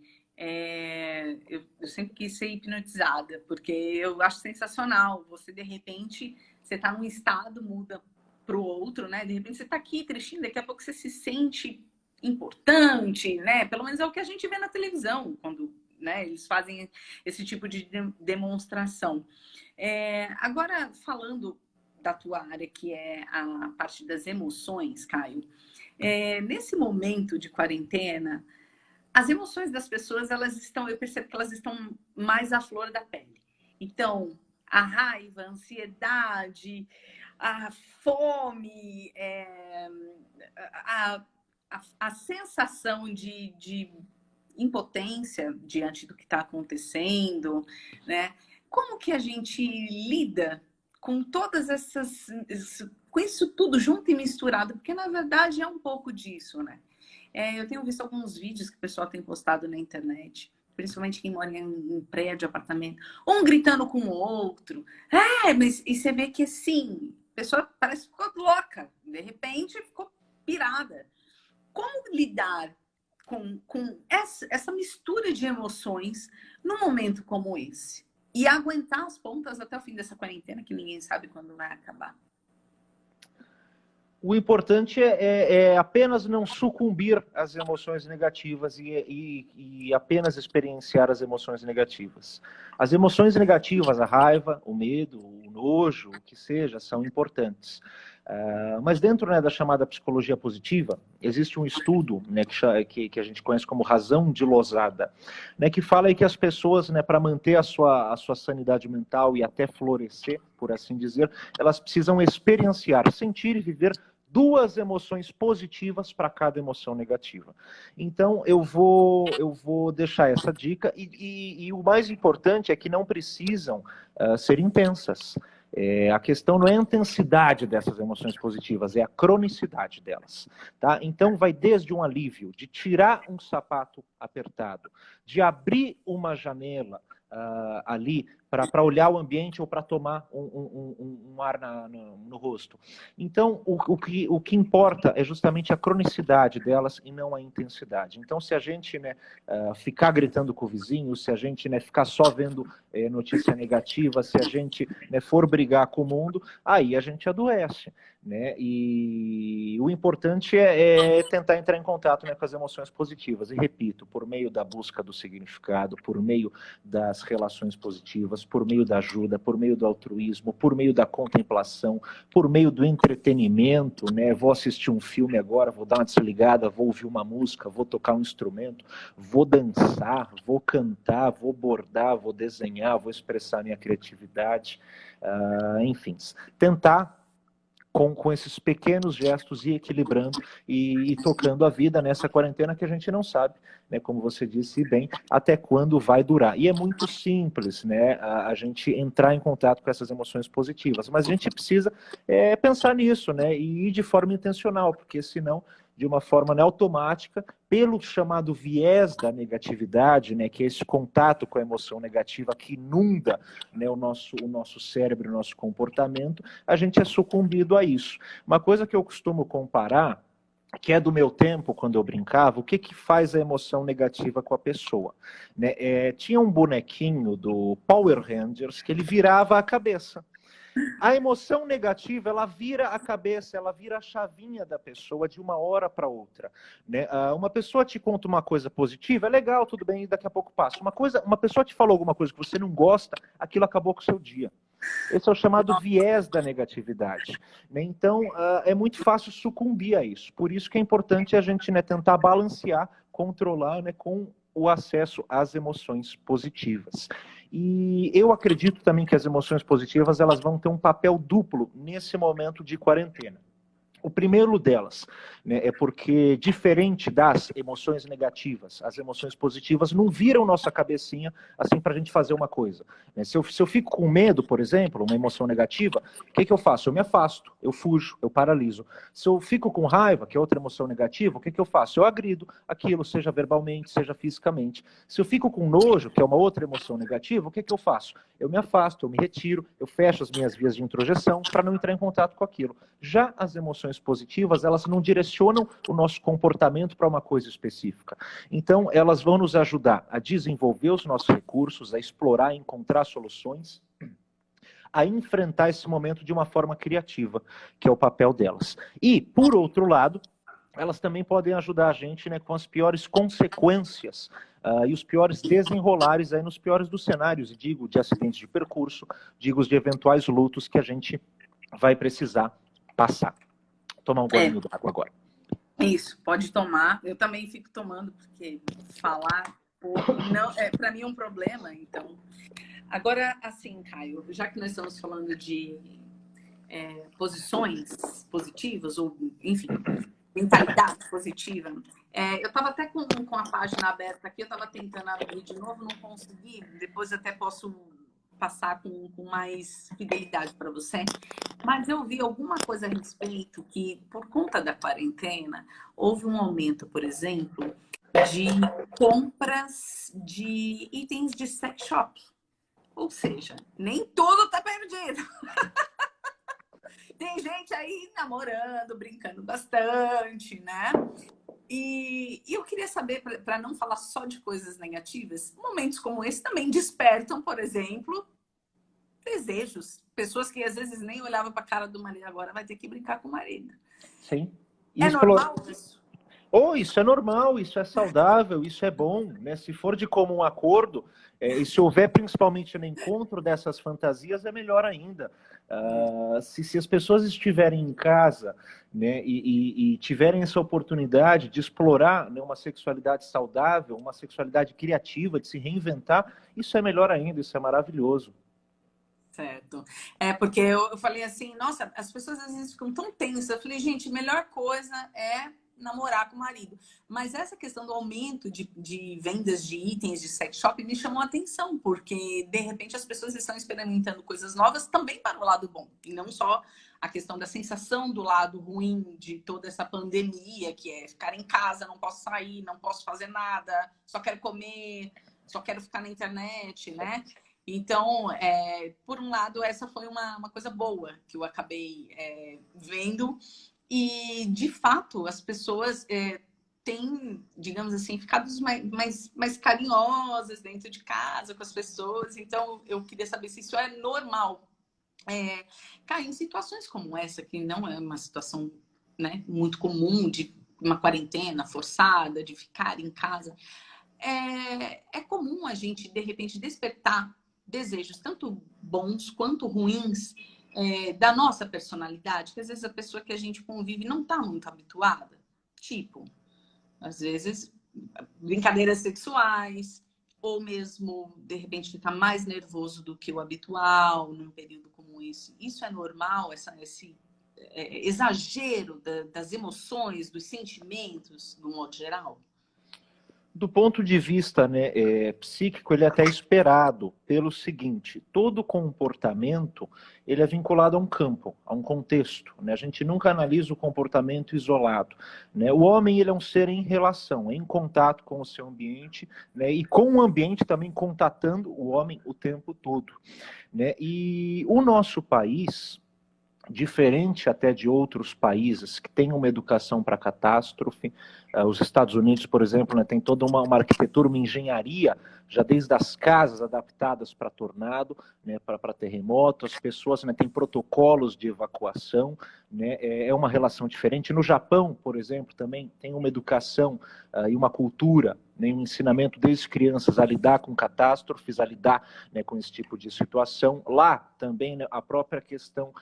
Speaker 1: Eu sempre quis ser hipnotizada, porque eu acho sensacional. Você, de repente, você está num estado, muda para o outro, né? De repente você está aqui tristinho, daqui a pouco você se sente importante, né? Pelo menos é o que a gente vê na televisão, quando, né, eles fazem esse tipo de demonstração. Agora, falando da tua área, que é a parte das emoções, Caio, nesse momento de quarentena, as emoções das pessoas, eu percebo que elas estão mais à flor da pele. Então, a raiva, a ansiedade, a fome, a sensação de impotência diante do que está acontecendo, né? Como que a gente lida com todas com isso tudo junto e misturado? Porque, na verdade, é um pouco disso, né? Eu tenho visto alguns vídeos que o pessoal tem postado na internet, principalmente quem mora em prédio, apartamento, um gritando com o outro. Mas e você vê que, assim, a pessoa parece que ficou louca, de repente ficou pirada. Como lidar com essa mistura de emoções num momento como esse? E aguentar as pontas até o fim dessa quarentena, que ninguém sabe quando vai acabar.
Speaker 2: O importante é apenas não sucumbir às emoções negativas e apenas experienciar as emoções negativas. As emoções negativas, a raiva, o medo, o nojo, o que seja, são importantes. Mas dentro, né, da chamada psicologia positiva, existe um estudo, né, que a gente conhece como razão de Losada, né, que fala aí que as pessoas, né, para manter a sua sanidade mental e até florescer, por assim dizer, elas precisam experienciar, sentir e viver 2 emoções positivas para cada emoção negativa. Então, eu vou deixar essa dica e o mais importante é que não precisam ser intensas. A questão não é a intensidade dessas emoções positivas, é a cronicidade delas. Tá? Então, vai desde um alívio de tirar um sapato apertado, de abrir uma janela ali para olhar o ambiente ou para tomar um ar no rosto. Então, o que importa é justamente a cronicidade delas e não a intensidade. Então, se a gente, né, ficar gritando com o vizinho, se a gente, né, ficar só vendo notícia negativa, se a gente, né, for brigar com o mundo, aí a gente adoece, né? E o importante é tentar entrar em contato, né, com as emoções positivas. E repito, por meio da busca do significado, por meio das relações positivas, por meio da ajuda, por meio do altruísmo, por meio da contemplação, por meio do entretenimento, né? Vou assistir um filme agora, vou dar uma desligada, vou ouvir uma música, vou tocar um instrumento, vou dançar, vou cantar, vou bordar, vou desenhar, vou expressar minha criatividade, enfim, tentar com esses pequenos gestos ir equilibrando e tocando a vida nessa quarentena que a gente não sabe, né, como você disse bem, até quando vai durar. E é muito simples, né, a gente entrar em contato com essas emoções positivas, mas a gente precisa pensar nisso, né, e ir de forma intencional, porque senão, de uma forma, né, automática, pelo chamado viés da negatividade, né, que é esse contato com a emoção negativa que inunda, né, o nosso cérebro, o nosso comportamento, a gente é sucumbido a isso. Uma coisa que eu costumo comparar, que é do meu tempo, quando eu brincava, o que faz a emoção negativa com a pessoa? Né? Tinha um bonequinho do Power Rangers que ele virava a cabeça. A emoção negativa, ela vira a cabeça, ela vira a chavinha da pessoa de uma hora para outra, né? Uma pessoa te conta uma coisa positiva, é legal, tudo bem, daqui a pouco passa. Uma pessoa te falou alguma coisa que você não gosta, aquilo acabou com o seu dia. Esse é o chamado viés da negatividade, né? Então, é muito fácil sucumbir a isso. Por isso que é importante a gente, né, tentar balancear, controlar, né, com o acesso às emoções positivas. E eu acredito também que as emoções positivas elas vão ter um papel duplo nesse momento de quarentena. O primeiro delas, né, é porque, diferente das emoções negativas, as emoções positivas não viram nossa cabecinha assim para a gente fazer uma coisa. Né? Se eu fico com medo, por exemplo, uma emoção negativa, o que eu faço? Eu me afasto, eu fujo, eu paraliso. Se eu fico com raiva, que é outra emoção negativa, o que eu faço? Eu agrido aquilo, seja verbalmente, seja fisicamente. Se eu fico com nojo, que é uma outra emoção negativa, o que eu faço? Eu me afasto, eu me retiro, eu fecho as minhas vias de introjeção para não entrar em contato com aquilo. Já as emoções positivas, elas não direcionam o nosso comportamento para uma coisa específica. Então, elas vão nos ajudar a desenvolver os nossos recursos, a explorar, a encontrar soluções, a enfrentar esse momento de uma forma criativa, que é o papel delas. E, por outro lado, elas também podem ajudar a gente, né, com as piores consequências e os piores desenrolares aí nos piores dos cenários, digo, de acidentes de percurso, digo, de eventuais lutos que a gente vai precisar passar. Tomar um golinho d'água agora.
Speaker 1: Isso, pode tomar. Eu também fico tomando, porque falar não para mim é um problema, então. Agora, assim, Caio, já que nós estamos falando de posições positivas, ou, enfim, mentalidade positiva, eu estava até com a página aberta aqui, eu estava tentando abrir de novo, não consegui, depois até posso passar com mais fidelidade para você, mas eu vi alguma coisa a respeito que, por conta da quarentena, houve um aumento, por exemplo, de compras de itens de sex shop. Ou seja, nem tudo está perdido. Tem gente aí namorando, brincando bastante, né? E eu queria saber, para não falar só de coisas negativas, momentos como esse também despertam, por exemplo, desejos. Pessoas que às vezes nem olhavam para a cara do marido, agora vai ter que brincar com o marido.
Speaker 2: Sim.
Speaker 1: É normal isso?
Speaker 2: Isso é normal, isso é saudável, isso é bom, né? Se for de comum acordo, e se houver principalmente no encontro dessas fantasias, é melhor ainda. Se as pessoas estiverem em casa, né, e tiverem essa oportunidade de explorar, né, uma sexualidade saudável, uma sexualidade criativa, de se reinventar, isso é melhor ainda, isso é maravilhoso.
Speaker 1: Certo. Porque eu falei assim, nossa, as pessoas às vezes ficam tão tensas. Eu falei, gente, a melhor coisa é namorar com o marido. Mas essa questão do aumento de vendas de itens de sex shop me chamou a atenção, porque de repente as pessoas estão experimentando coisas novas também para o lado bom, e não só a questão da sensação do lado ruim de toda essa pandemia, que é ficar em casa, não posso sair, não posso fazer nada, só quero comer, só quero ficar na internet, né? Então, por um lado, essa foi uma coisa boa que eu acabei vendo. E, de fato, as pessoas têm, digamos assim, ficado mais carinhosas dentro de casa com as pessoas. Então, eu queria saber se isso é normal. Cair em situações como essa, que não é uma situação, né, muito comum, de uma quarentena forçada, de ficar em casa. É comum a gente, de repente, despertar desejos tanto bons quanto ruins da nossa personalidade, que às vezes a pessoa que a gente convive não está muito habituada. Tipo, às vezes, brincadeiras sexuais, ou mesmo, de repente, ficar mais nervoso do que o habitual num período como esse. Isso é normal, esse exagero das emoções, dos sentimentos, no modo geral?
Speaker 2: Do ponto de vista, né, psíquico, ele é até esperado pelo seguinte: todo comportamento ele é vinculado a um campo, a um contexto. Né? A gente nunca analisa o comportamento isolado. Né? O homem ele é um ser em relação, em contato com o seu ambiente, né, e com o ambiente também contatando o homem o tempo todo. Né? E o nosso país, diferente até de outros países que têm uma educação para catástrofe. Os Estados Unidos, por exemplo, né, tem toda uma arquitetura, uma engenharia, já desde as casas adaptadas para tornado, né, para terremoto, as pessoas, né, têm protocolos de evacuação, né, é uma relação diferente. No Japão, por exemplo, também tem uma educação e uma cultura, né, um ensinamento desde crianças a lidar com catástrofes, a lidar, né, com esse tipo de situação. Lá também, né, a própria questão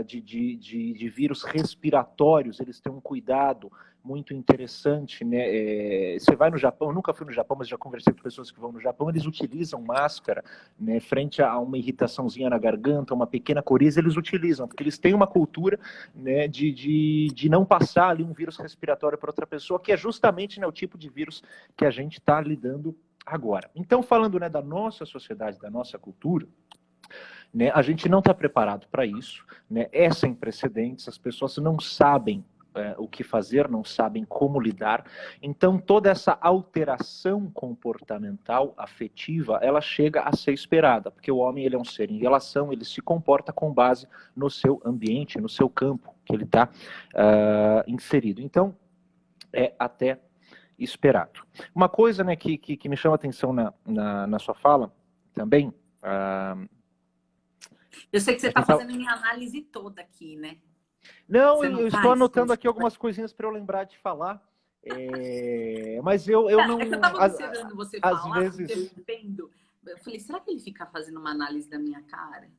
Speaker 2: de vírus respiratórios, eles têm um cuidado muito interessante, né? Você vai no Japão, eu nunca fui no Japão, mas já conversei com pessoas que vão no Japão, eles utilizam máscara, né, frente a uma irritaçãozinha na garganta, uma pequena coriza, eles utilizam, porque eles têm uma cultura, né, de não passar ali um vírus respiratório para outra pessoa, que é justamente, né, o tipo de vírus que a gente está lidando agora. Então, falando, né, da nossa sociedade, da nossa cultura, né, a gente não está preparado para isso, né, é sem precedentes, as pessoas não sabem o que fazer, não sabem como lidar. Então, toda essa alteração comportamental, afetiva, ela chega a ser esperada, porque o homem ele é um ser em relação, ele se comporta com base no seu ambiente, no seu campo que ele está inserido. Então, é até esperado. Uma coisa, né, que me chama a atenção na sua fala também.
Speaker 1: Eu sei que você está fazendo minha análise toda aqui, né?
Speaker 2: Não, eu estou anotando aqui algumas coisinhas para eu lembrar de falar. Mas eu não.
Speaker 1: É que eu estava observando você
Speaker 2: às
Speaker 1: falar,
Speaker 2: vezes...
Speaker 1: interrompendo. Eu falei, será que ele fica fazendo uma análise da minha cara?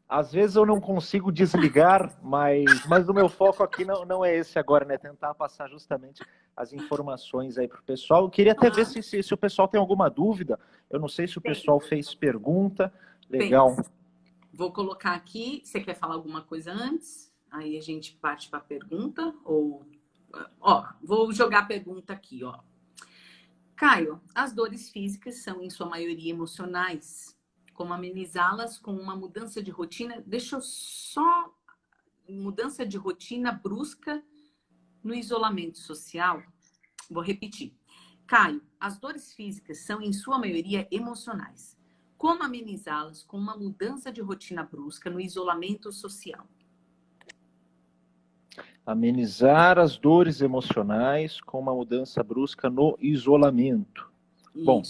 Speaker 2: Às vezes eu não consigo desligar, mas o meu foco aqui não é esse agora, né? Tentar passar justamente as informações aí para o pessoal. Eu queria até ver se o pessoal tem alguma dúvida. Eu não sei se o pessoal fez pergunta. Legal.
Speaker 1: Vou colocar aqui. Você quer falar alguma coisa antes? Aí a gente parte para a pergunta. Vou jogar a pergunta aqui, ó. Caio, as dores físicas são, em sua maioria, emocionais. Como amenizá-las com uma mudança de rotina? Deixa eu só... Mudança de rotina brusca no isolamento social. Vou repetir. Caio, as dores físicas são, em sua maioria, emocionais. Como amenizá-las com uma mudança de rotina brusca no isolamento social?
Speaker 2: Amenizar as dores emocionais com uma mudança brusca no isolamento. Isso. Bom,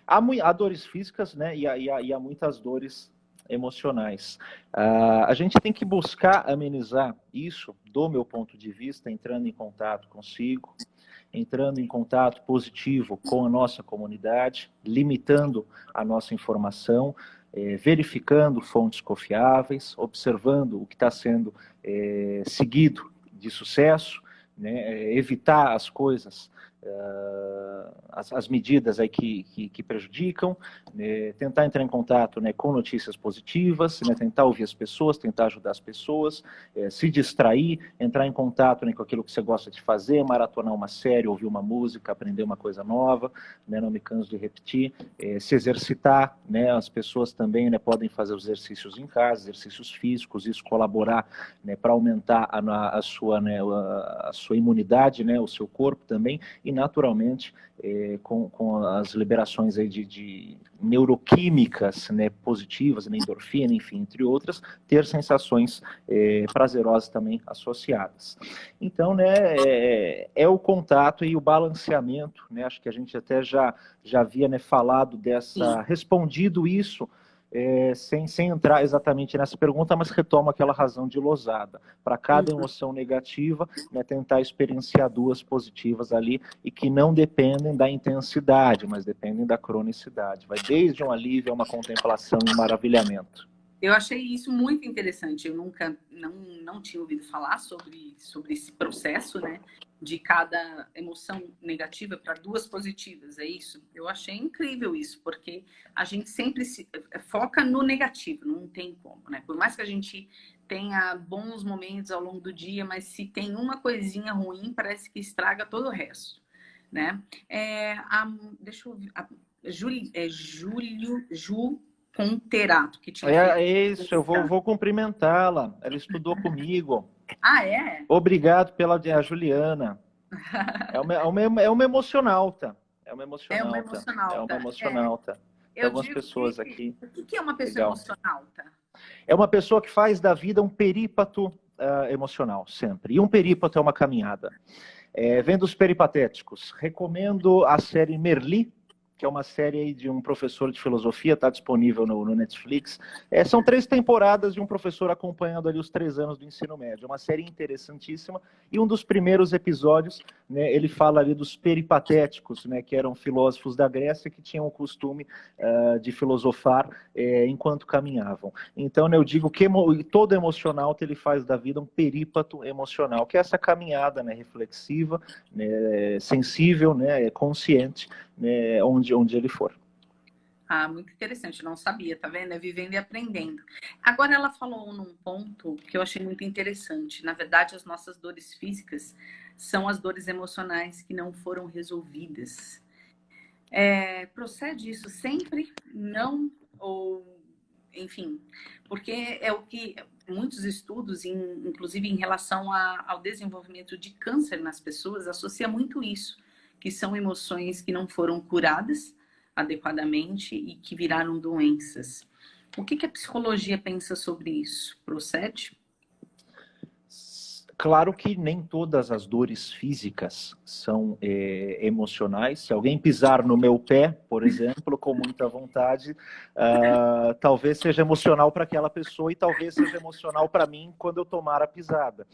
Speaker 2: há dores físicas, né, e há muitas dores emocionais. A gente tem que buscar amenizar isso, do meu ponto de vista, entrando em contato consigo, entrando em contato positivo com a nossa comunidade, limitando a nossa informação, verificando fontes confiáveis, observando o que está sendo seguido de sucesso, né, evitar as coisas, as medidas aí que prejudicam, né, tentar entrar em contato, né, com notícias positivas, né, tentar ouvir as pessoas, tentar ajudar as pessoas, se distrair, entrar em contato, né, com aquilo que você gosta de fazer, maratonar uma série, ouvir uma música, aprender uma coisa nova, né, não me canso de repetir, se exercitar, né, as pessoas também, né, podem fazer os exercícios em casa, exercícios físicos, isso colaborar, né, para aumentar a sua, né, a sua imunidade, né, o seu corpo também, e naturalmente, com as liberações aí de neuroquímicas, né, positivas, né, endorfina, enfim, entre outras, ter sensações prazerosas também associadas. Então, né, é o contato e o balanceamento, né, acho que a gente até já havia, né, falado respondido isso, sem entrar exatamente nessa pergunta, mas retomo aquela razão de Losada. Para cada emoção negativa, né, tentar experienciar duas positivas ali, e que não dependem da intensidade, mas dependem da cronicidade. Vai desde um alívio a uma contemplação e um maravilhamento.
Speaker 1: Eu achei isso muito interessante. Eu nunca, não tinha ouvido falar sobre esse processo, né? De cada emoção negativa para duas positivas, é isso? Eu achei incrível isso, porque a gente sempre se foca no negativo, não tem como, né? Por mais que a gente tenha bons momentos ao longo do dia, mas se tem uma coisinha ruim, parece que estraga todo o resto, né? Deixa eu ver, Ju Conterato, que tinha feito.
Speaker 2: É isso, eu vou cumprimentá-la. Ela estudou comigo.
Speaker 1: Ah, é?
Speaker 2: Obrigado a Juliana. É uma emocionalta. É uma emocionalta. É uma emocionalta. Tem algumas pessoas aqui.
Speaker 1: O que é uma pessoa emocionalta?
Speaker 2: É uma pessoa que faz da vida um perípato emocional, sempre. E um perípato é uma caminhada. Vendo os peripatéticos, recomendo a série Merli, que é uma série de um professor de filosofia, está disponível no Netflix. São 3 temporadas de um professor acompanhando ali os 3 anos do ensino médio. É uma série interessantíssima. E um dos primeiros episódios, né, ele fala ali dos peripatéticos, né, que eram filósofos da Grécia que tinham o costume de filosofar enquanto caminhavam. Então, né, eu digo que todo emocional ele faz da vida um perípato emocional, que é essa caminhada, né, reflexiva, né, sensível, né, consciente, né, onde ele for.
Speaker 1: Ah, muito interessante, não sabia, tá vendo? É vivendo e aprendendo. Agora ela falou num ponto que eu achei muito interessante. Na verdade, as nossas dores físicas são as dores emocionais que não foram resolvidas. Procede isso sempre? Não? Ou, enfim, porque é o que muitos estudos, inclusive em relação ao desenvolvimento de câncer nas pessoas, associa muito isso, que são emoções que não foram curadas adequadamente e que viraram doenças. O que a psicologia pensa sobre isso? Procede?
Speaker 2: Claro que nem todas as dores físicas são emocionais. Se alguém pisar no meu pé, por exemplo, com muita vontade, talvez seja emocional para aquela pessoa e talvez seja emocional para mim quando eu tomar a pisada.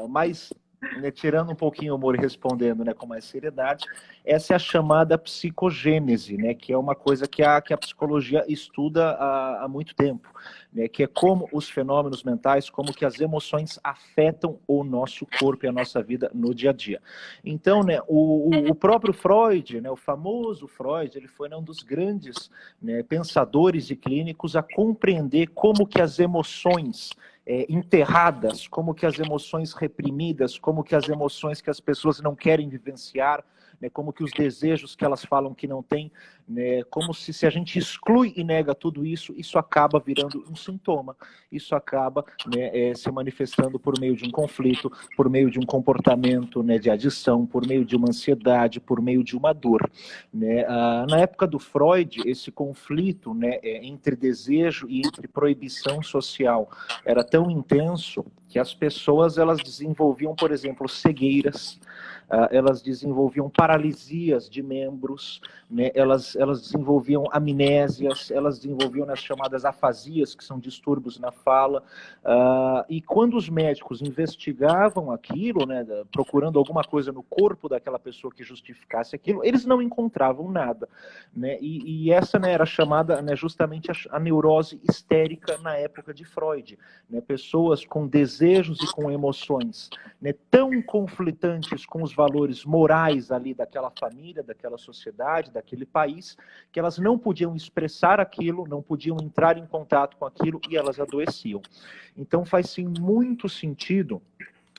Speaker 2: Mas, né, tirando um pouquinho o humor e respondendo, né, com mais seriedade, essa é a chamada psicogênese, né, que é uma coisa que a psicologia estuda há muito tempo, né, que é como os fenômenos mentais, como que as emoções afetam o nosso corpo e a nossa vida no dia a dia. Então, né, o próprio Freud, né, o famoso Freud, ele foi, né, um dos grandes, né, pensadores e clínicos a compreender como que as emoções enterradas, como que as emoções reprimidas, como que as emoções que as pessoas não querem vivenciar, né, como que os desejos que elas falam que não têm, né, como se a gente exclui e nega tudo isso, isso acaba virando um sintoma, isso acaba, né, se manifestando por meio de um conflito, por meio de um comportamento, né, de adição, por meio de uma ansiedade, por meio de uma dor. Né? Na época do Freud, esse conflito, né, entre desejo e entre proibição social era tão intenso que as pessoas elas desenvolviam, por exemplo, cegueiras, elas desenvolviam paralisias de membros, né? Elas desenvolviam amnésias, elas desenvolviam as chamadas afasias, que são distúrbios na fala, e quando os médicos investigavam aquilo, né, procurando alguma coisa no corpo daquela pessoa que justificasse aquilo, eles não encontravam nada, né? E essa, né, era chamada, né, justamente a neurose histérica na época de Freud, né? Pessoas com desejos e com emoções, né, tão conflitantes com os valores morais ali daquela família, daquela sociedade, daquele país, que elas não podiam expressar aquilo, não podiam entrar em contato com aquilo e elas adoeciam. Então faz sim muito sentido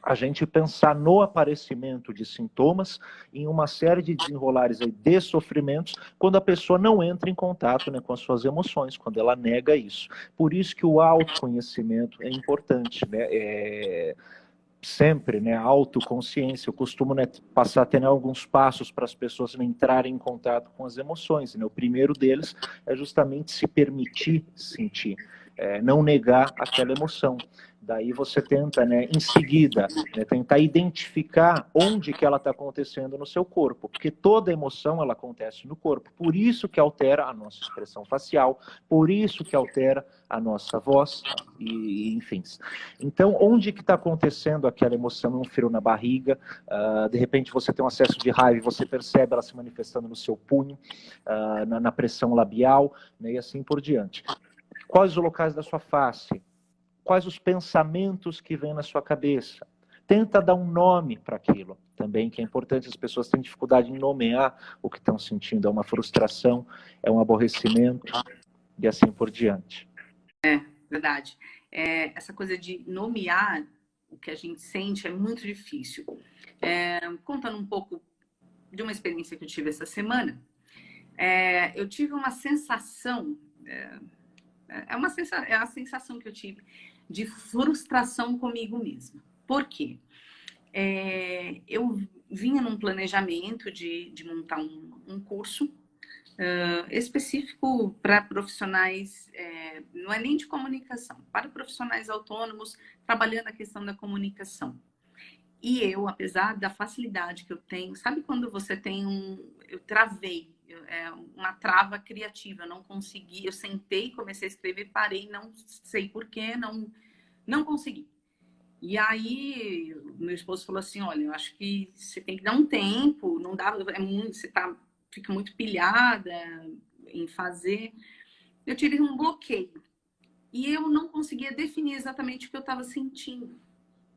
Speaker 2: a gente pensar no aparecimento de sintomas em uma série de desenrolares aí de sofrimentos quando a pessoa não entra em contato, né, com as suas emoções, quando ela nega isso. Por isso que o autoconhecimento é importante, né? sempre, né, a autoconsciência. Eu costumo, né, passar até, né, alguns passos para as pessoas, né, entrarem em contato com as emoções, né? O primeiro deles é justamente se permitir sentir, não negar aquela emoção. Daí você tenta, né, em seguida, né, tentar identificar onde que ela está acontecendo no seu corpo, porque toda emoção ela acontece no corpo. Por isso que altera a nossa expressão facial, por isso que altera a nossa voz enfim. Então, onde que está acontecendo aquela emoção? Um frio na barriga, de repente você tem um acesso de raiva e você percebe ela se manifestando no seu punho, na pressão labial, né, e assim por diante. Quais os locais da sua face? Quais os pensamentos que vêm na sua cabeça? Tenta dar um nome para aquilo também, que é importante. As pessoas têm dificuldade em nomear o que estão sentindo. É uma frustração, é um aborrecimento e assim por diante.
Speaker 1: Verdade. Essa coisa de nomear o que a gente sente é muito difícil. Contando um pouco de uma experiência que eu tive essa semana, eu tive uma sensação, é a sensação que eu tive de frustração comigo mesma. Por quê? Eu vinha num planejamento de montar um curso específico para profissionais, não é nem de comunicação, para profissionais autônomos trabalhando a questão da comunicação. E eu, apesar da facilidade que eu tenho, sabe quando você tem eu travei, uma trava criativa, eu não consegui, eu sentei, comecei a escrever, parei, não sei porquê, não consegui. E aí, meu esposo falou assim, olha, eu acho que você tem que dar um tempo, não dá, você fica muito pilhada em fazer. Eu tive um bloqueio. E eu não conseguia definir exatamente o que eu estava sentindo.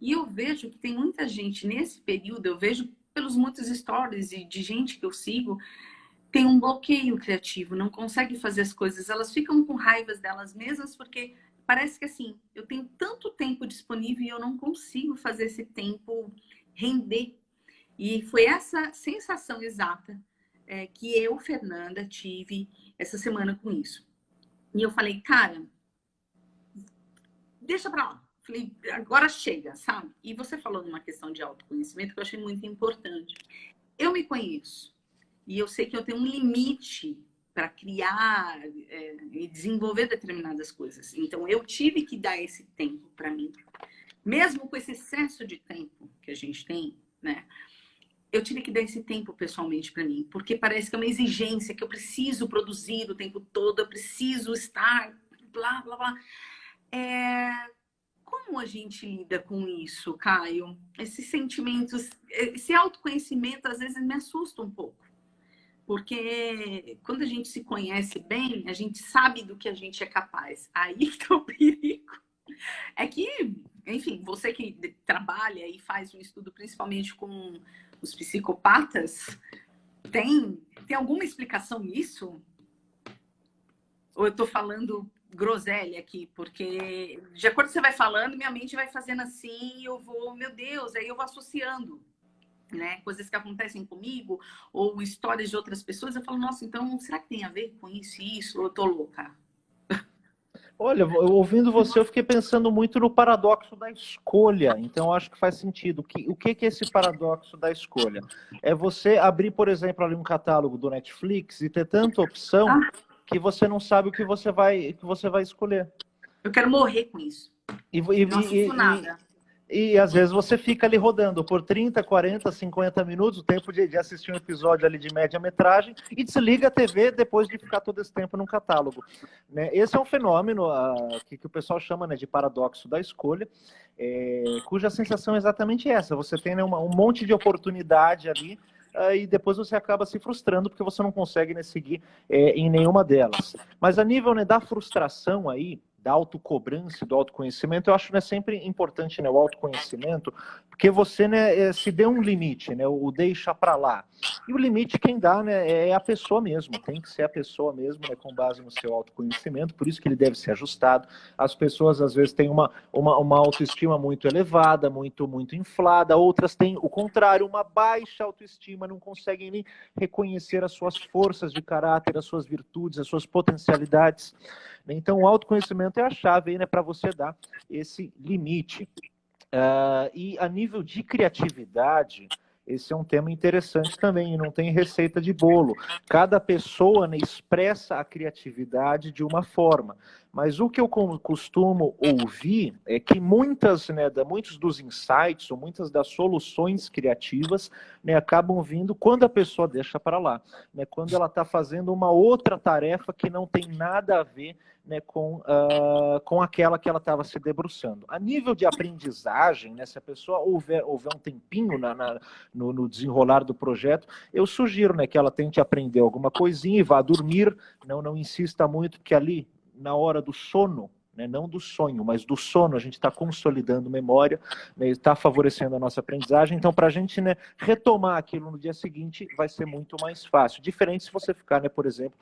Speaker 1: E eu vejo que tem muita gente nesse período, eu vejo pelos muitos stories de gente que eu sigo, tem um bloqueio criativo, não consegue fazer as coisas. Elas ficam com raivas delas mesmas porque parece que assim, eu tenho tanto tempo disponível e eu não consigo fazer esse tempo render. E foi essa sensação exata que eu, Fernanda, tive essa semana com isso. E eu falei, cara, deixa pra lá. Falei, agora chega, sabe? E você falou numa questão de autoconhecimento que eu achei muito importante. Eu me conheço. E eu sei que eu tenho um limite para criar e desenvolver determinadas coisas. Então, eu tive que dar esse tempo para mim. Mesmo com esse excesso de tempo que a gente tem, né? Eu tive que dar esse tempo pessoalmente para mim, porque parece que é uma exigência que eu preciso produzir o tempo todo, eu preciso estar, blá, blá, blá. Como a gente lida com isso, Caio? Esses sentimentos, esse autoconhecimento às vezes me assusta um pouco. Porque quando a gente se conhece bem, a gente sabe do que a gente é capaz. Aí que é o perigo. É que, enfim, você que trabalha e faz um estudo principalmente com os psicopatas, tem alguma explicação nisso? Ou eu tô falando groselha aqui? Porque de acordo com você vai falando, minha mente vai fazendo assim, eu vou, meu Deus, aí eu vou associando. Né, coisas que acontecem comigo ou histórias de outras pessoas, eu falo, nossa, então será que tem a ver com isso e isso? Ou eu tô louca?
Speaker 2: Olha, ouvindo você, eu fiquei pensando muito no paradoxo da escolha. Então, eu acho que faz sentido. O que é esse paradoxo da escolha? É você abrir, por exemplo, ali um catálogo do Netflix e ter tanta opção que você não sabe o que você vai escolher.
Speaker 1: Eu quero morrer com isso. Não assisto nada.
Speaker 2: E às vezes você fica ali rodando por 30, 40, 50 minutos, o tempo de assistir um episódio ali de média-metragem, e desliga a TV depois de ficar todo esse tempo num catálogo. Né? Esse é um fenômeno que o pessoal chama, né, de paradoxo da escolha, cuja sensação é exatamente essa. Você tem, né, um monte de oportunidade ali, e depois você acaba se frustrando porque você não consegue, né, seguir em nenhuma delas. Mas a nível, né, da frustração aí, da autocobrança, do autoconhecimento, eu acho, né, sempre importante, né, o autoconhecimento, porque você, né, se dê um limite, né, o deixa para lá. E o limite quem dá, né, é a pessoa mesmo, tem que ser a pessoa mesmo, né, com base no seu autoconhecimento, por isso que ele deve ser ajustado. As pessoas, às vezes, têm uma autoestima muito elevada, muito inflada, outras têm o contrário, uma baixa autoestima, não conseguem nem reconhecer as suas forças de caráter, as suas virtudes, as suas potencialidades. Então, o autoconhecimento é a chave aí, né, para você dar esse limite. E a nível de criatividade, esse é um tema interessante também, e não tem receita de bolo. Cada pessoa, né, expressa a criatividade de uma forma. Mas o que eu costumo ouvir é que muitos dos insights ou muitas das soluções criativas, né, acabam vindo quando a pessoa deixa para lá, né, quando ela está fazendo uma outra tarefa que não tem nada a ver, né, com aquela que ela estava se debruçando. A nível de aprendizagem, né, se a pessoa houver um tempinho no desenrolar do projeto, eu sugiro, né, que ela tente aprender alguma coisinha e vá dormir, não insista muito, porque ali, na hora do sono, né, não do sonho, mas do sono, a gente está consolidando memória, né, está favorecendo a nossa aprendizagem. Então, para a gente, né, retomar aquilo no dia seguinte, vai ser muito mais fácil. Diferente se você ficar, né, por exemplo,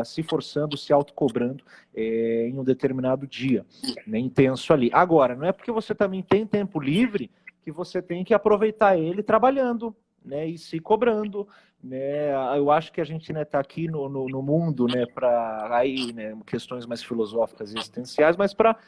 Speaker 2: se forçando, se autocobrando em um determinado dia, né, intenso ali. Agora, não é porque você também tem tempo livre que você tem que aproveitar ele trabalhando, né, e se cobrando, né. Eu acho que a gente, né, tá aqui no mundo, né, para aí, né, questões mais filosóficas e existenciais, mas para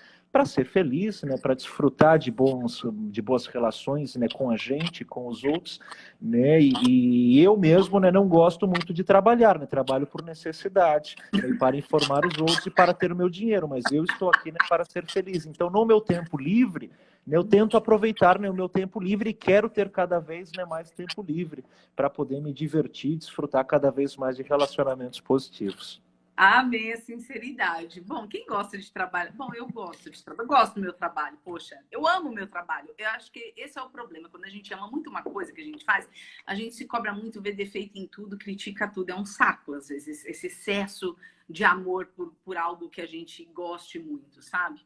Speaker 2: ser feliz, né, para desfrutar de boas relações, né, com a gente, com os outros, né, e eu mesmo, né, não gosto muito de trabalhar, né, trabalho por necessidade, né, e para informar os outros e para ter o meu dinheiro, mas eu estou aqui, né, para ser feliz. Então, no meu tempo livre, né, eu tento aproveitar, né, o meu tempo livre e quero ter cada vez, né, mais tempo livre para poder me divertir, desfrutar cada vez mais de relacionamentos positivos.
Speaker 1: Amei a sinceridade. Bom, quem gosta de trabalho? Bom, eu gosto de trabalho, eu gosto do meu trabalho, poxa, eu amo o meu trabalho. Eu acho que esse é o problema. Quando a gente ama muito uma coisa que a gente faz, a gente se cobra muito, vê defeito em tudo, critica tudo. É um saco, às vezes, esse excesso de amor por algo que a gente goste muito, sabe?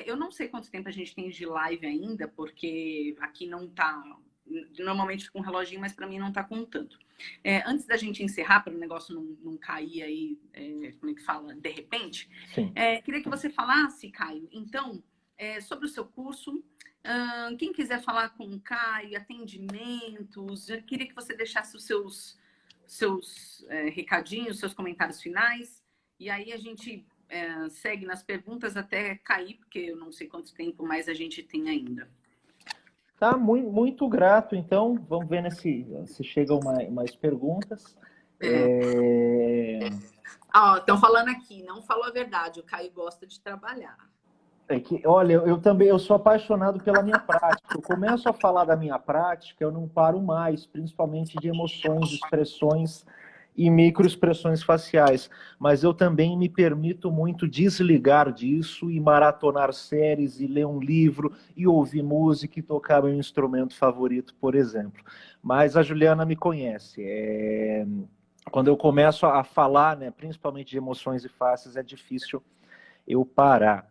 Speaker 1: Eu não sei quanto tempo a gente tem de live ainda, porque aqui não tá. Normalmente fica um reloginho, mas para mim não tá contando. Antes da gente encerrar, para o negócio não cair aí, como é que fala, de repente, queria que você falasse, Caio, então, sobre o seu curso. Quem quiser falar com o Caio, atendimentos, eu queria que você deixasse os seus recadinhos, seus comentários finais, e aí a gente segue nas perguntas até cair, porque eu não sei quanto tempo mais a gente tem ainda.
Speaker 2: Tá, muito, muito grato. Então, vamos ver, né, se chegam mais perguntas.
Speaker 1: Estão falando aqui, não falou a verdade, o Caio gosta de trabalhar.
Speaker 2: Olha, eu sou apaixonado pela minha prática. Eu começo a falar da minha prática, eu não paro mais, principalmente de emoções, expressões e microexpressões faciais. Mas eu também me permito muito desligar disso e maratonar séries, e ler um livro, e ouvir música, e tocar meu instrumento favorito, por exemplo. Mas a Juliana me conhece. Quando eu começo a falar, né, principalmente de emoções e faces, é difícil eu parar.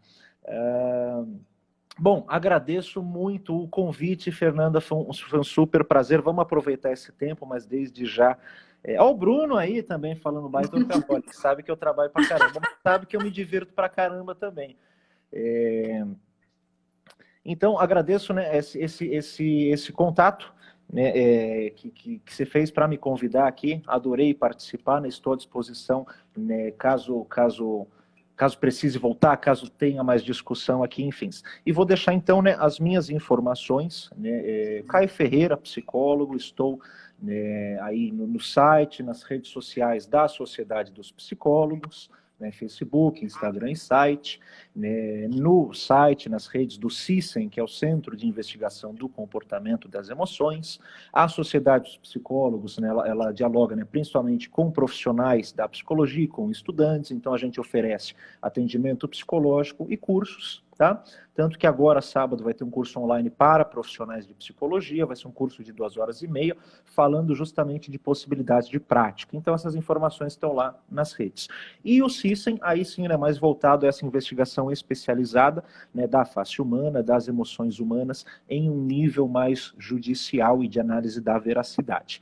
Speaker 2: Bom, agradeço muito o convite, Fernanda, foi um super prazer. Vamos aproveitar esse tempo, mas desde já. Ó, o Bruno aí também falando baita católico, que sabe que eu trabalho pra caramba, mas sabe que eu me divirto pra caramba também. Então, agradeço, né, esse contato, né, que você fez para me convidar aqui. Adorei participar, né, estou à disposição, né, caso precise voltar, caso tenha mais discussão aqui, enfim. E vou deixar, então, né, as minhas informações, né, Caio Ferreira, psicólogo, estou, né, aí no site, nas redes sociais da Sociedade dos Psicólogos, né, Facebook, Instagram e site, né, no site, nas redes do CISEM, que é o Centro de Investigação do Comportamento das Emoções. A Sociedade dos Psicólogos, né, ela dialoga, né, principalmente com profissionais da psicologia, com estudantes, então a gente oferece atendimento psicológico e cursos, tá? Tanto que agora, sábado, vai ter um curso online para profissionais de psicologia, vai ser um curso de 2 horas e meia, falando justamente de possibilidades de prática. Então, essas informações estão lá nas redes. E o CISEM, aí sim, é mais voltado a essa investigação especializada, né, da face humana, das emoções humanas, em um nível mais judicial e de análise da veracidade.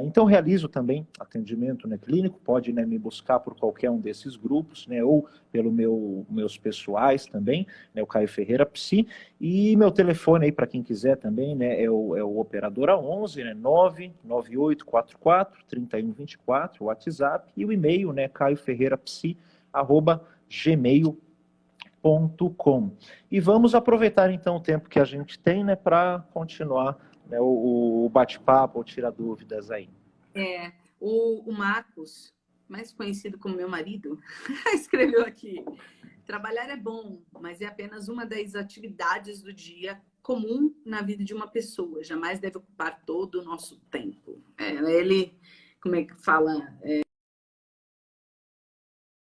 Speaker 2: Então, realizo também atendimento, né, clínico, pode, né, me buscar por qualquer um desses grupos, né, ou pelo meus pessoais também, né, o Caio Ferreira Psi, e meu telefone aí para quem quiser também, né, é o operadora 11, né, 99844-3124, o WhatsApp, e o e-mail, né, caioferreirapsi@gmail.com. E vamos aproveitar então o tempo que a gente tem, né, para continuar, né, o bate-papo, ou tirar dúvidas aí.
Speaker 1: O Marcos, mais conhecido como meu marido, escreveu aqui: trabalhar é bom, mas é apenas uma das atividades do dia comum na vida de uma pessoa. Jamais deve ocupar todo o nosso tempo. Ele, como é que fala?